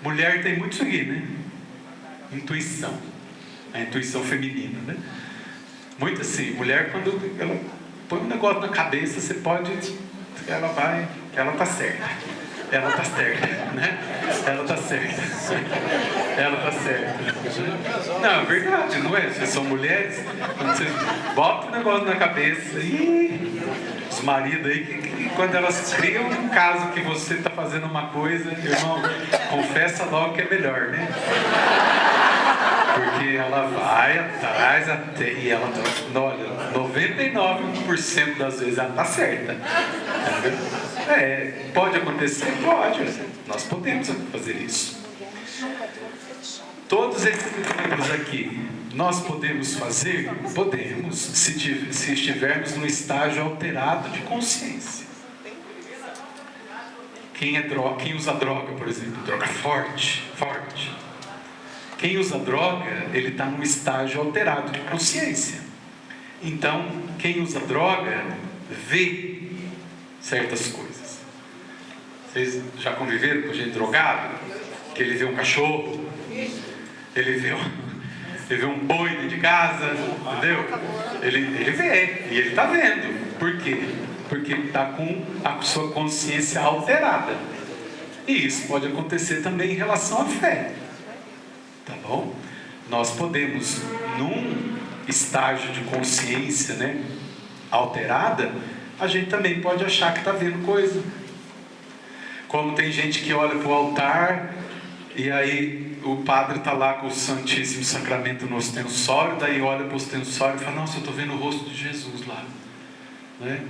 Speaker 2: Mulher tem muito isso aqui, intuição, a intuição feminina, muito assim. Mulher, quando ela põe um negócio na cabeça, você pode, ela tá certa, ela tá certa. Não, é verdade, não é? Vocês são mulheres, quando vocês botam um negócio na cabeça, os maridos aí, que quando elas criam um caso que você está fazendo uma coisa, irmão, confessa logo que é melhor, Porque ela vai atrás até, e ela, olha, 99% das vezes ela está certa. Pode acontecer? Pode. Nós podemos fazer isso. Todos esses exemplos aqui, nós podemos fazer? Podemos, se estivermos num estágio alterado de consciência. Quem usa droga, por exemplo, droga forte. Quem usa droga, ele está num estágio alterado de consciência. Então, quem usa droga, vê certas coisas. Vocês já conviveram com gente drogada? Que ele vê um cachorro, ele vê um boi dentro de casa, entendeu? Ele vê, e ele está vendo. Por quê? Porque ele está com a sua consciência alterada. E isso pode acontecer também em relação à fé. Tá bom? Nós podemos, num estágio de consciência, né, alterada, a gente também pode achar que está vendo coisa. Como tem gente que olha para o altar e aí o padre está lá com o Santíssimo Sacramento no ostensório, daí olha para o ostensório e fala, nossa, eu estou vendo o rosto de Jesus lá, né?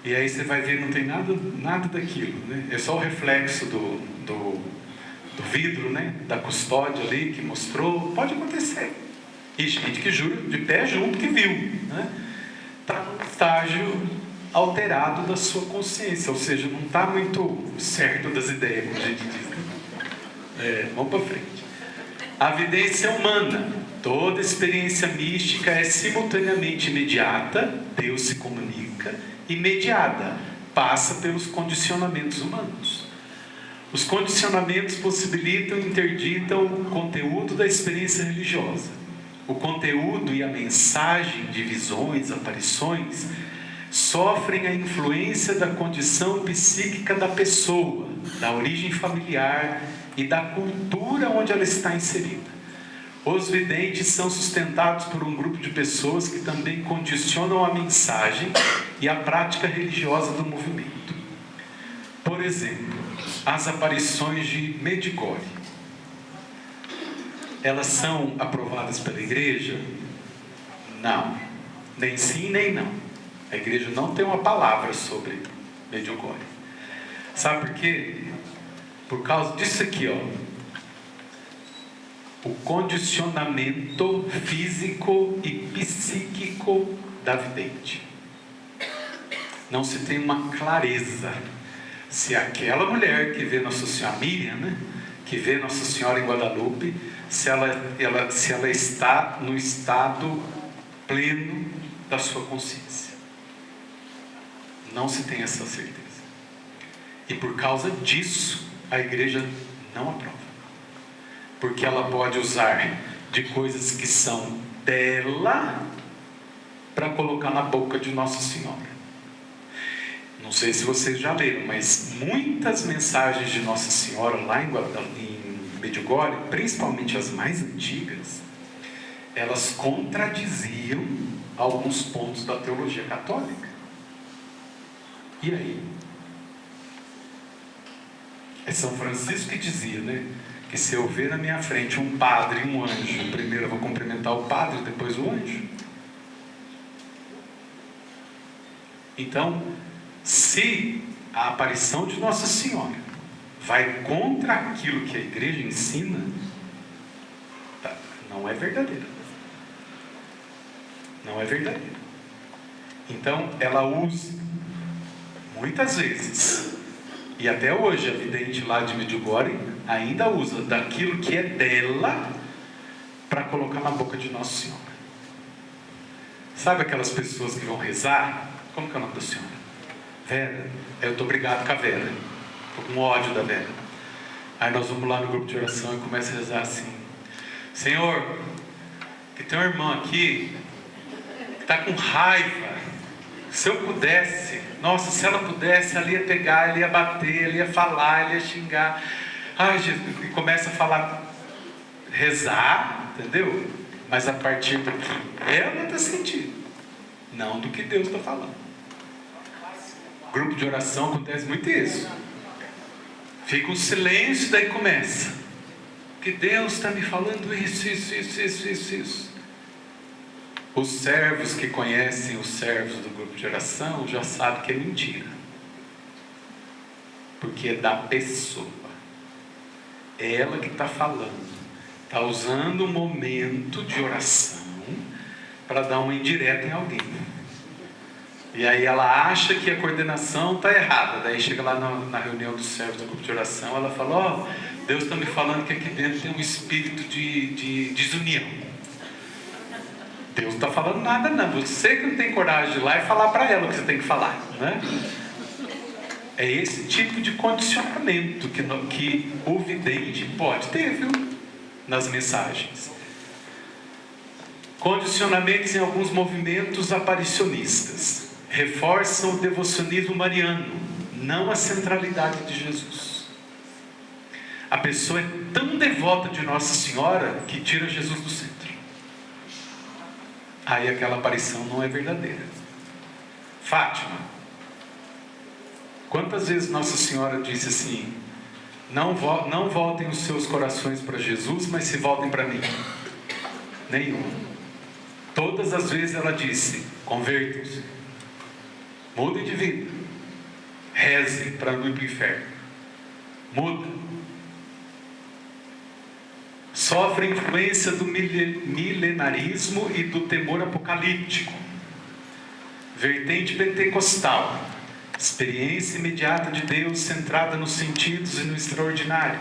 Speaker 2: E aí você vai ver, não tem nada daquilo, né? É só o reflexo do vidro, né? Da custódia ali que mostrou. Pode acontecer. E gente que jura de pé junto que viu, né? Está num estágio alterado da sua consciência, ou seja, não está muito certo das ideias, como a gente diz. Vamos para frente. A evidência humana. Toda experiência mística é simultaneamente imediata, Deus se comunica, imediata, passa pelos condicionamentos humanos. Os condicionamentos possibilitam e interditam o conteúdo da experiência religiosa. O conteúdo e a mensagem de visões, aparições, sofrem a influência da condição psíquica da pessoa, da origem familiar e da cultura onde ela está inserida. Os videntes são sustentados por um grupo de pessoas que também condicionam a mensagem e a prática religiosa do movimento. Por exemplo, as aparições de Medjugorje. Elas são aprovadas pela igreja? Não. Nem sim, nem não. A igreja não tem uma palavra sobre Medjugorje. Sabe por quê? Por causa disso aqui, ó. O condicionamento físico e psíquico da vidente. Não se tem uma clareza se aquela mulher que vê Nossa Senhora Miriam, né, que vê Nossa Senhora em Guadalupe, se ela está no estado pleno da sua consciência. Não se tem essa certeza. E por causa disso, a igreja não aprova. Porque ela pode usar de coisas que são dela para colocar na boca de Nossa Senhora. Não sei se vocês já leram, mas muitas mensagens de Nossa Senhora lá em Medjugorje, principalmente as mais antigas, elas contradiziam alguns pontos da teologia católica. E aí? É São Francisco que dizia, né? Que se eu ver na minha frente um padre e um anjo, primeiro eu vou cumprimentar o padre, depois o anjo. Então, se a aparição de Nossa Senhora vai contra aquilo que a igreja ensina, não é verdadeira. Não é verdadeira. Então, ela usa, muitas vezes, e até hoje a vidente lá de Medjugorje ainda usa daquilo que é dela para colocar na boca de Nossa Senhora. Sabe aquelas pessoas que vão rezar? Como que é o nome da senhora? Vera. Eu estou brigado com a Vera. Estou com ódio da Vera. Aí nós vamos lá no grupo de oração e começa a rezar assim: Senhor, que tem um irmão aqui que está com raiva. Se eu pudesse, nossa, se ela pudesse, ela ia pegar, ela ia bater, ela ia falar, ela ia xingar. Ai, Jesus, e começa a falar, rezar, entendeu? Mas a partir do que ela está sentindo, não do que Deus está falando. Grupo de oração acontece muito isso. Fica um silêncio, daí começa. O que Deus está me falando isso. Os servos que conhecem os servos do grupo de oração já sabem que é mentira. Porque é da pessoa. É ela que está falando. Está usando um momento de oração para dar uma indireta em alguém. E aí ela acha que a coordenação está errada. Daí chega lá na reunião dos servos do grupo de oração, ela fala, Deus está me falando que aqui dentro tem um espírito de desunião. Deus não está falando nada não. Você que não tem coragem de ir lá e falar para ela o que você tem que falar, né? É esse tipo de condicionamento que o vidente pode ter, viu? Nas mensagens. Condicionamentos em alguns movimentos aparicionistas reforçam o devocionismo mariano, não a centralidade de Jesus. A pessoa é tão devota de Nossa Senhora que tira Jesus do centro. Aí aquela aparição não é verdadeira. Fátima. Quantas vezes Nossa Senhora disse assim: não voltem os seus corações para Jesus, mas se voltem para mim? Nenhuma. Todas as vezes ela disse: convertam-se, mudem de vida, rezem para não ir para o inferno, muda. Sofre influência do milenarismo e do temor apocalíptico. Vertente pentecostal, experiência imediata de Deus centrada nos sentidos e no extraordinário.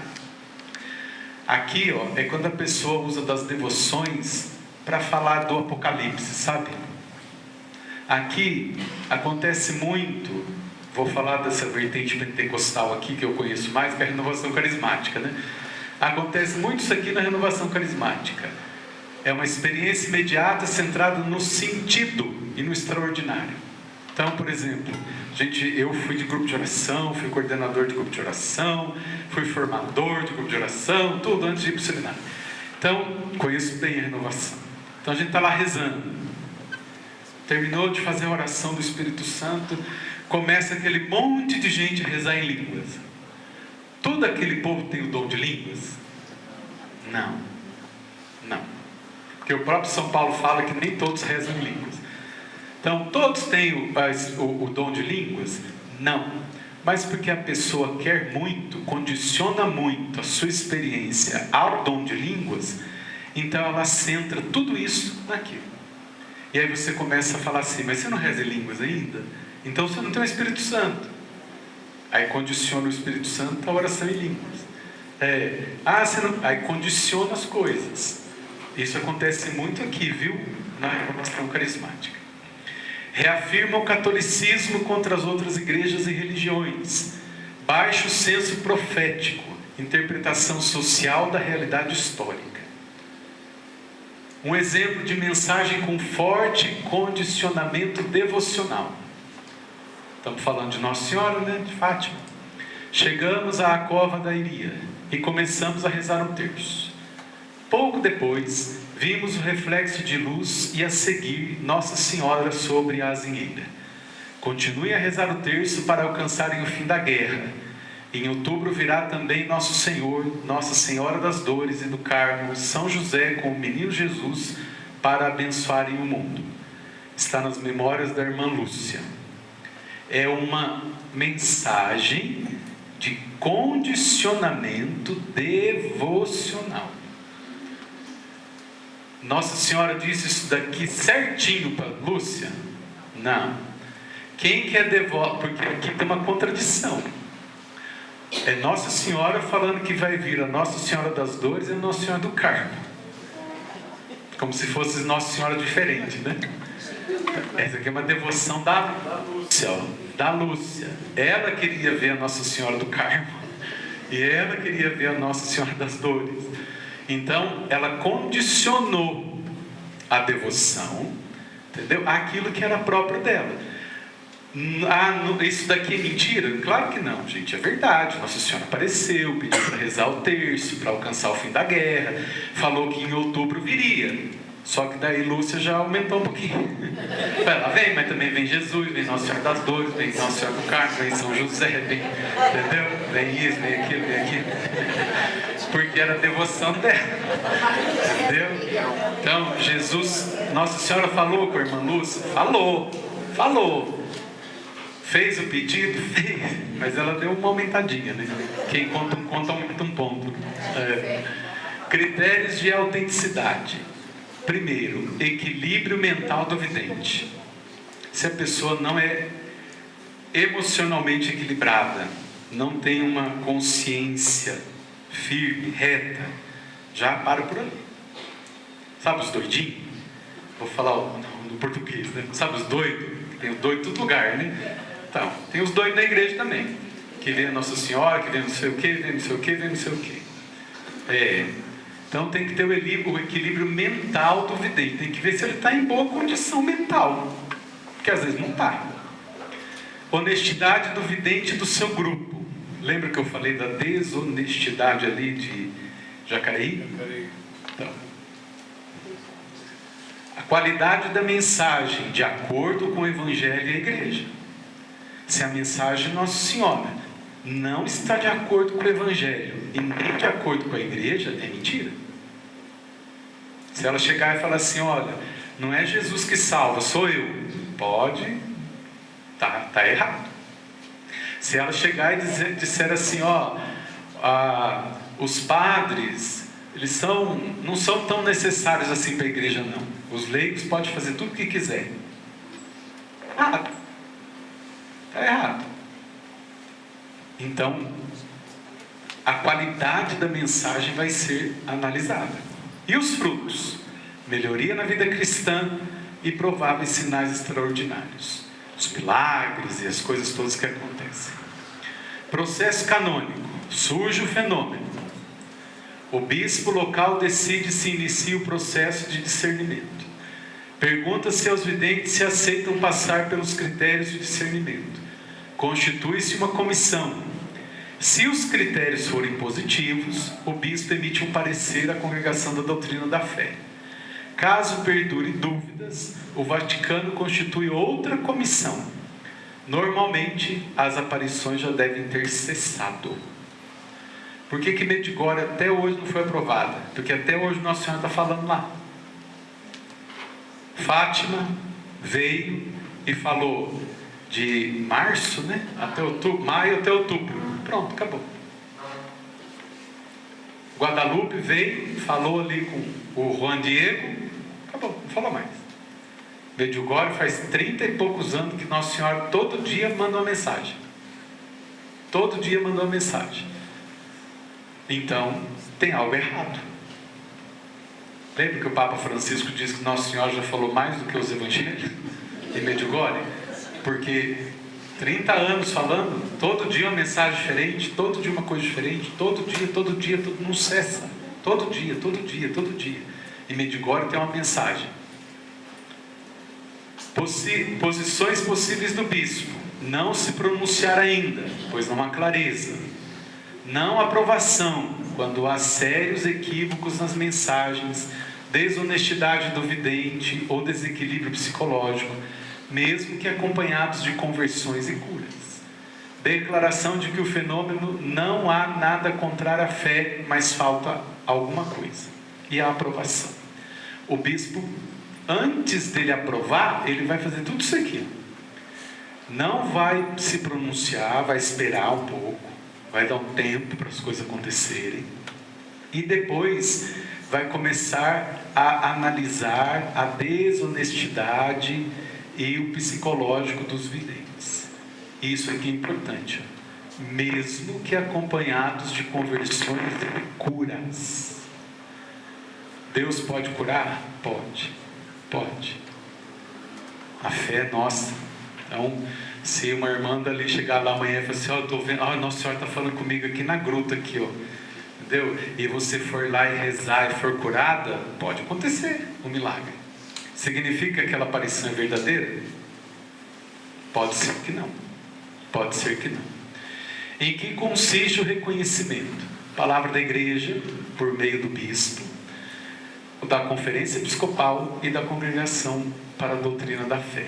Speaker 2: Aqui é quando a pessoa usa das devoções para falar do Apocalipse, sabe? Aqui acontece muito, vou falar dessa vertente pentecostal aqui que eu conheço mais, que é a renovação carismática, né? Acontece muito isso aqui na renovação carismática. É uma experiência imediata centrada no sentido e no extraordinário. Então, por exemplo, eu fui de grupo de oração, fui coordenador de grupo de oração, fui formador de grupo de oração, tudo antes de ir para o seminário. Então, conheço bem a renovação. Então a gente está lá rezando. Terminou de fazer a oração do Espírito Santo, começa aquele monte de gente a rezar em línguas. Todo aquele povo tem o dom de línguas? Não. Porque o próprio São Paulo fala que nem todos rezam em línguas. Então, todos têm o dom de línguas? Não. Mas porque a pessoa quer muito, condiciona muito a sua experiência ao dom de línguas, então ela centra tudo isso naquilo. E aí você começa a falar assim: mas você não reza em línguas ainda? Então você não tem o Espírito Santo. Aí condiciona o Espírito Santo a oração em línguas. Aí condiciona as coisas. Isso acontece muito aqui, viu? Na renovação carismática. Reafirma o catolicismo contra as outras igrejas e religiões. Baixo senso profético, interpretação social da realidade histórica. Um exemplo de mensagem com forte condicionamento devocional. Estamos falando de Nossa Senhora, né? De Fátima. Chegamos à cova da Iria e começamos a rezar um terço. Pouco depois, vimos o reflexo de luz e a seguir Nossa Senhora sobre a azinheira. Continuem a rezar o terço para alcançarem o fim da guerra. Em outubro virá também Nosso Senhor, Nossa Senhora das Dores e do Carmo, São José com o Menino Jesus para abençoarem o mundo. Está nas memórias da irmã Lúcia. É uma mensagem de condicionamento devocional. Nossa Senhora disse isso daqui certinho para Lúcia? Não. Quem que é devoto? Porque aqui tem uma contradição. É Nossa Senhora falando que vai vir a Nossa Senhora das Dores e a Nossa Senhora do Carmo. Como se fosse Nossa Senhora diferente, né? Essa aqui é uma devoção da Lúcia, da Lúcia. Ela queria ver a Nossa Senhora do Carmo e ela queria ver a Nossa Senhora das Dores. Então ela condicionou a devoção, entendeu? Aquilo que era próprio dela. Isso daqui é mentira? Claro que não, gente, é verdade. Nossa Senhora apareceu, pediu para rezar o terço, para alcançar o fim da guerra, falou que em outubro viria. Só que daí Lúcia já aumentou um pouquinho. Ela vem, mas também vem Jesus, vem Nossa Senhora das Dores, vem Nossa Senhora do Carmo, vem São José, vem, entendeu? Vem isso, vem aquilo, vem aquilo. Porque era a devoção dela. Entendeu? Então, Jesus, Nossa Senhora falou com a irmã Lúcia? Falou. Fez o pedido? Fez. Mas ela deu uma aumentadinha, né? Quem conta um conto aumenta um ponto. Critérios de autenticidade. Primeiro, equilíbrio mental do vidente. Se a pessoa não é emocionalmente equilibrada, não tem uma consciência firme, reta, já para por ali. Sabe os doidinhos? Vou falar no português, né? Sabe os doidos? Tem os doidos em todo lugar, né? Então, tem os doidos na igreja também. Que vem a Nossa Senhora, que vem não sei o que, vem não sei o que, vem não sei o que. Então tem que ter o equilíbrio mental do vidente. Tem que ver se ele está em boa condição mental. Porque às vezes não está. Honestidade do vidente do seu grupo. Lembra que eu falei da desonestidade ali de Jacareí? Então, a qualidade da mensagem de acordo com o Evangelho e a igreja. Se a mensagem de Nossa Senhora não está de acordo com o Evangelho e nem de acordo com a igreja, é mentira. Se ela chegar e falar assim, olha, não é Jesus que salva, sou eu. Pode, tá errado. Se ela chegar e disser assim, os padres, eles não são tão necessários assim para a igreja não. Os leigos podem fazer tudo o que quiser. Está errado. Então, a qualidade da mensagem vai ser analisada. E os frutos? Melhoria na vida cristã e prováveis sinais extraordinários. Os milagres e as coisas todas que acontecem. Processo canônico. Surge o fenômeno. O bispo local decide se inicia o processo de discernimento. Pergunta-se aos videntes se aceitam passar pelos critérios de discernimento. Constitui-se uma comissão. Se os critérios forem positivos, o bispo emite um parecer à congregação da doutrina da fé. Caso perdure dúvidas, o Vaticano constitui outra comissão. Normalmente, as aparições já devem ter cessado. Por que Medjugorje até hoje não foi aprovada? Porque até hoje Nossa Senhora está falando lá. Fátima veio e falou de março, né? Até outubro, maio até outubro. Pronto, acabou. Guadalupe veio, falou ali com o Juan Diego, acabou, não falou mais. Medjugorje faz 30 e poucos anos que Nossa Senhora todo dia manda uma mensagem. Todo dia manda uma mensagem. Então, tem algo errado. Lembra que o Papa Francisco disse que Nossa Senhora já falou mais do que os evangelhos em Medjugorje? Porque 30 anos falando, todo dia uma mensagem diferente, todo dia uma coisa diferente, todo dia, não cessa. Todo dia. E Medjugorje tem uma mensagem. Posições possíveis do bispo. Não se pronunciar ainda, pois não há clareza. Não aprovação, quando há sérios equívocos nas mensagens, desonestidade do vidente ou desequilíbrio psicológico, mesmo que acompanhados de conversões e curas. Declaração de que o fenômeno não há nada contrário à fé, mas falta alguma coisa. E a aprovação. O bispo, antes dele aprovar, ele vai fazer tudo isso aqui. Não vai se pronunciar, vai esperar um pouco, vai dar um tempo para as coisas acontecerem. E depois vai começar a analisar a desonestidade e o psicológico dos videntes. Isso aqui é importante. Mesmo que acompanhados de conversões e curas. Deus pode curar? Pode. A fé é nossa. Então, se uma irmã dali chegar lá amanhã e falar assim, eu estou vendo, Nossa Senhora está falando comigo aqui na gruta, aqui, entendeu? E você for lá e rezar e for curada, pode acontecer um milagre. Significa que aquela aparição é verdadeira? Pode ser que não. Em que consiste o reconhecimento? Palavra da igreja, por meio do bispo. da Conferência Episcopal e da Congregação para a Doutrina da Fé.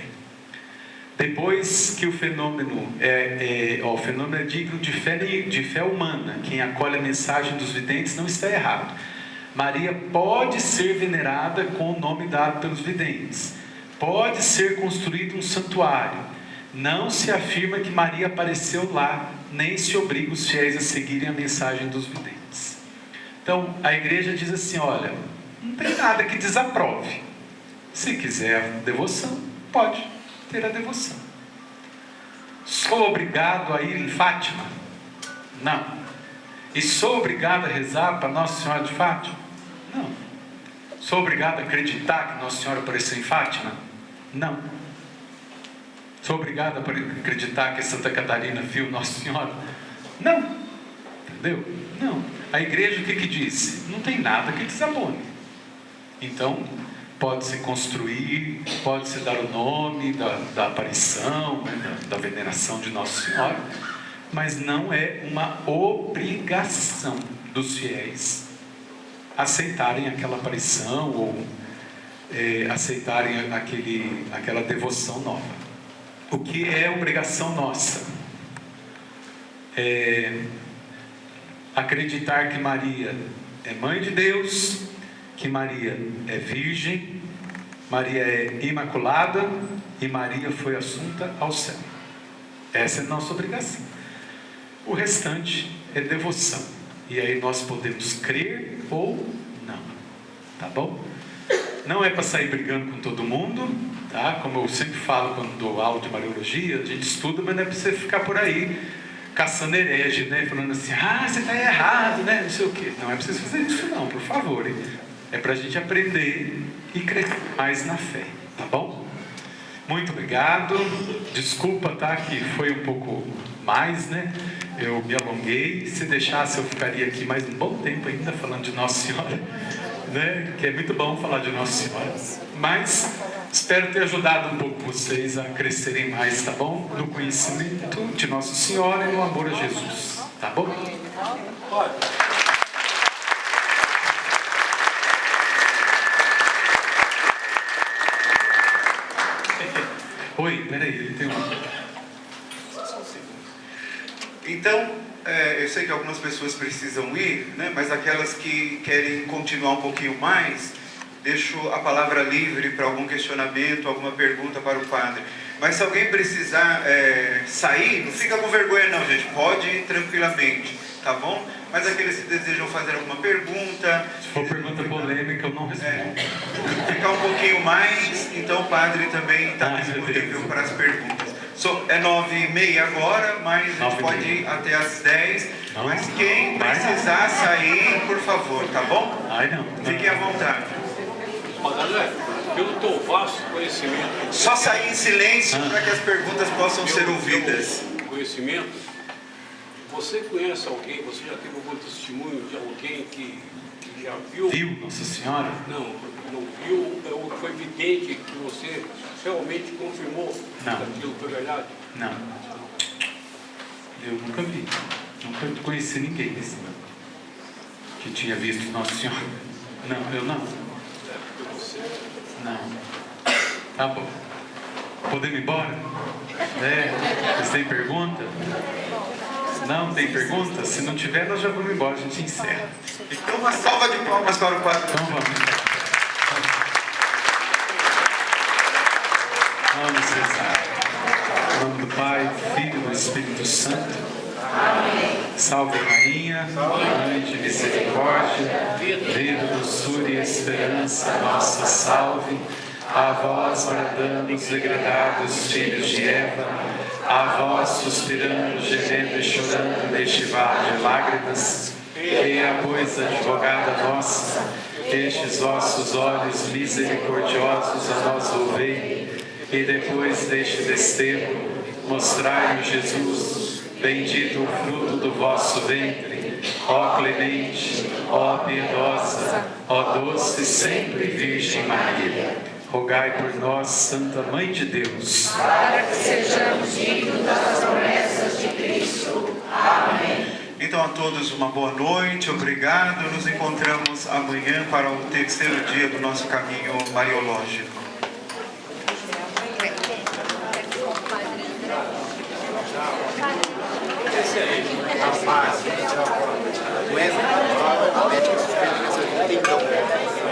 Speaker 2: Depois que o fenômeno é digno de fé humana, quem acolhe a mensagem dos videntes não está errado. Maria pode ser venerada com o nome dado pelos videntes. Pode ser construído um santuário. Não se afirma que Maria apareceu lá, nem se obriga os fiéis a seguirem a mensagem dos videntes. Então, a igreja diz assim, olha, não tem nada que desaprove. Se quiser a devoção, pode ter a devoção. Sou obrigado a ir em Fátima? Não. E sou obrigado a rezar para Nossa Senhora de Fátima? Não. Sou obrigado a acreditar que Nossa Senhora apareceu em Fátima? Não. Sou obrigado a acreditar que Santa Catarina viu Nossa Senhora? Não. Entendeu? Não. A igreja o que disse? Não tem nada que desabone. Então, pode-se construir, pode-se dar o nome da aparição, da veneração de Nossa Senhora, mas não é uma obrigação dos fiéis aceitarem aquela aparição ou aceitarem aquela devoção nova. O que é obrigação nossa? Acreditar que Maria é mãe de Deus, que Maria é virgem, Maria é imaculada e Maria foi assunta ao céu. Essa é a nossa obrigação. O restante é devoção. E aí nós podemos crer ou não. Tá bom? Não é para sair brigando com todo mundo, tá? Como eu sempre falo quando dou aula de Mariologia, a gente estuda, mas não é para você ficar por aí caçando herege, né? Falando assim, você está errado, né? Não sei o quê. Não é para vocês fazerem isso não, por favor. Hein? É para a gente aprender e crescer mais na fé, tá bom? Muito obrigado. Desculpa, tá? Que foi um pouco mais, né? Eu me alonguei. Se deixasse, eu ficaria aqui mais um bom tempo ainda falando de Nossa Senhora, né? Que é muito bom falar de Nossa Senhora. Mas espero ter ajudado um pouco vocês a crescerem mais, tá bom? No conhecimento de Nossa Senhora e no amor a Jesus, tá bom? Oi, peraí, ele tem
Speaker 3: Então, eu sei que algumas pessoas precisam ir, né? Mas aquelas que querem continuar um pouquinho mais, deixo a palavra livre para algum questionamento, alguma pergunta para o padre. Mas se alguém precisar sair, não fica com vergonha não, gente. Pode ir tranquilamente, tá bom? Mas aqueles que desejam fazer alguma pergunta...
Speaker 2: Se for pergunta polêmica, eu não respondo.
Speaker 3: Ficar um pouquinho mais, então o padre também está disponível para as perguntas. É 9h30 agora, mas a gente pode ir até as 10. Mas quem precisar sair, por favor, tá bom?
Speaker 2: Não.
Speaker 3: Fiquem à vontade.
Speaker 5: André, pelo teu vasto conhecimento...
Speaker 3: Só sair em silêncio para que as perguntas possam ser ouvidas.
Speaker 5: Conhecimento, você conhece alguém, você já teve algum testemunho de alguém que já viu...
Speaker 2: Viu Nossa Senhora?
Speaker 5: Não viu, ou foi evidente que você realmente confirmou que aquilo foi verdade?
Speaker 2: Não. Eu nunca vi. Nunca conheci ninguém assim, que tinha visto Nossa Senhora. Não, eu não. Não. Tá bom. Podemos ir embora? Vocês têm pergunta? Não tem pergunta? Se não tiver, nós já vamos embora, a gente encerra.
Speaker 3: Então uma salva de palmas para o padre.
Speaker 2: Então vamos. Vamos rezar. Em nome do Pai, do Filho e do Espírito Santo. Amém. Salve Rainha, Mãe de misericórdia, vida, doçura e esperança, nossa salve. A vós bradamos, degredados filhos de Eva, a vós suspirando, gemendo e chorando neste vale de lágrimas. Eia, pois, advogada nossa, estes vossos olhos misericordiosos a nós volvei, e depois deste desterro, mostrai-nos Jesus, bendito o fruto do vosso ventre, ó clemente, ó piedosa, ó doce sempre Virgem Maria. Rogai por nós, Santa Mãe de Deus,
Speaker 1: para que sejamos dignos das promessas de Cristo. Amém.
Speaker 3: Então a todos uma boa noite, obrigado. Nos encontramos amanhã para o terceiro dia do nosso caminho mariológico.
Speaker 5: Esse aí.
Speaker 6: Wesley, médico suspeito que você tem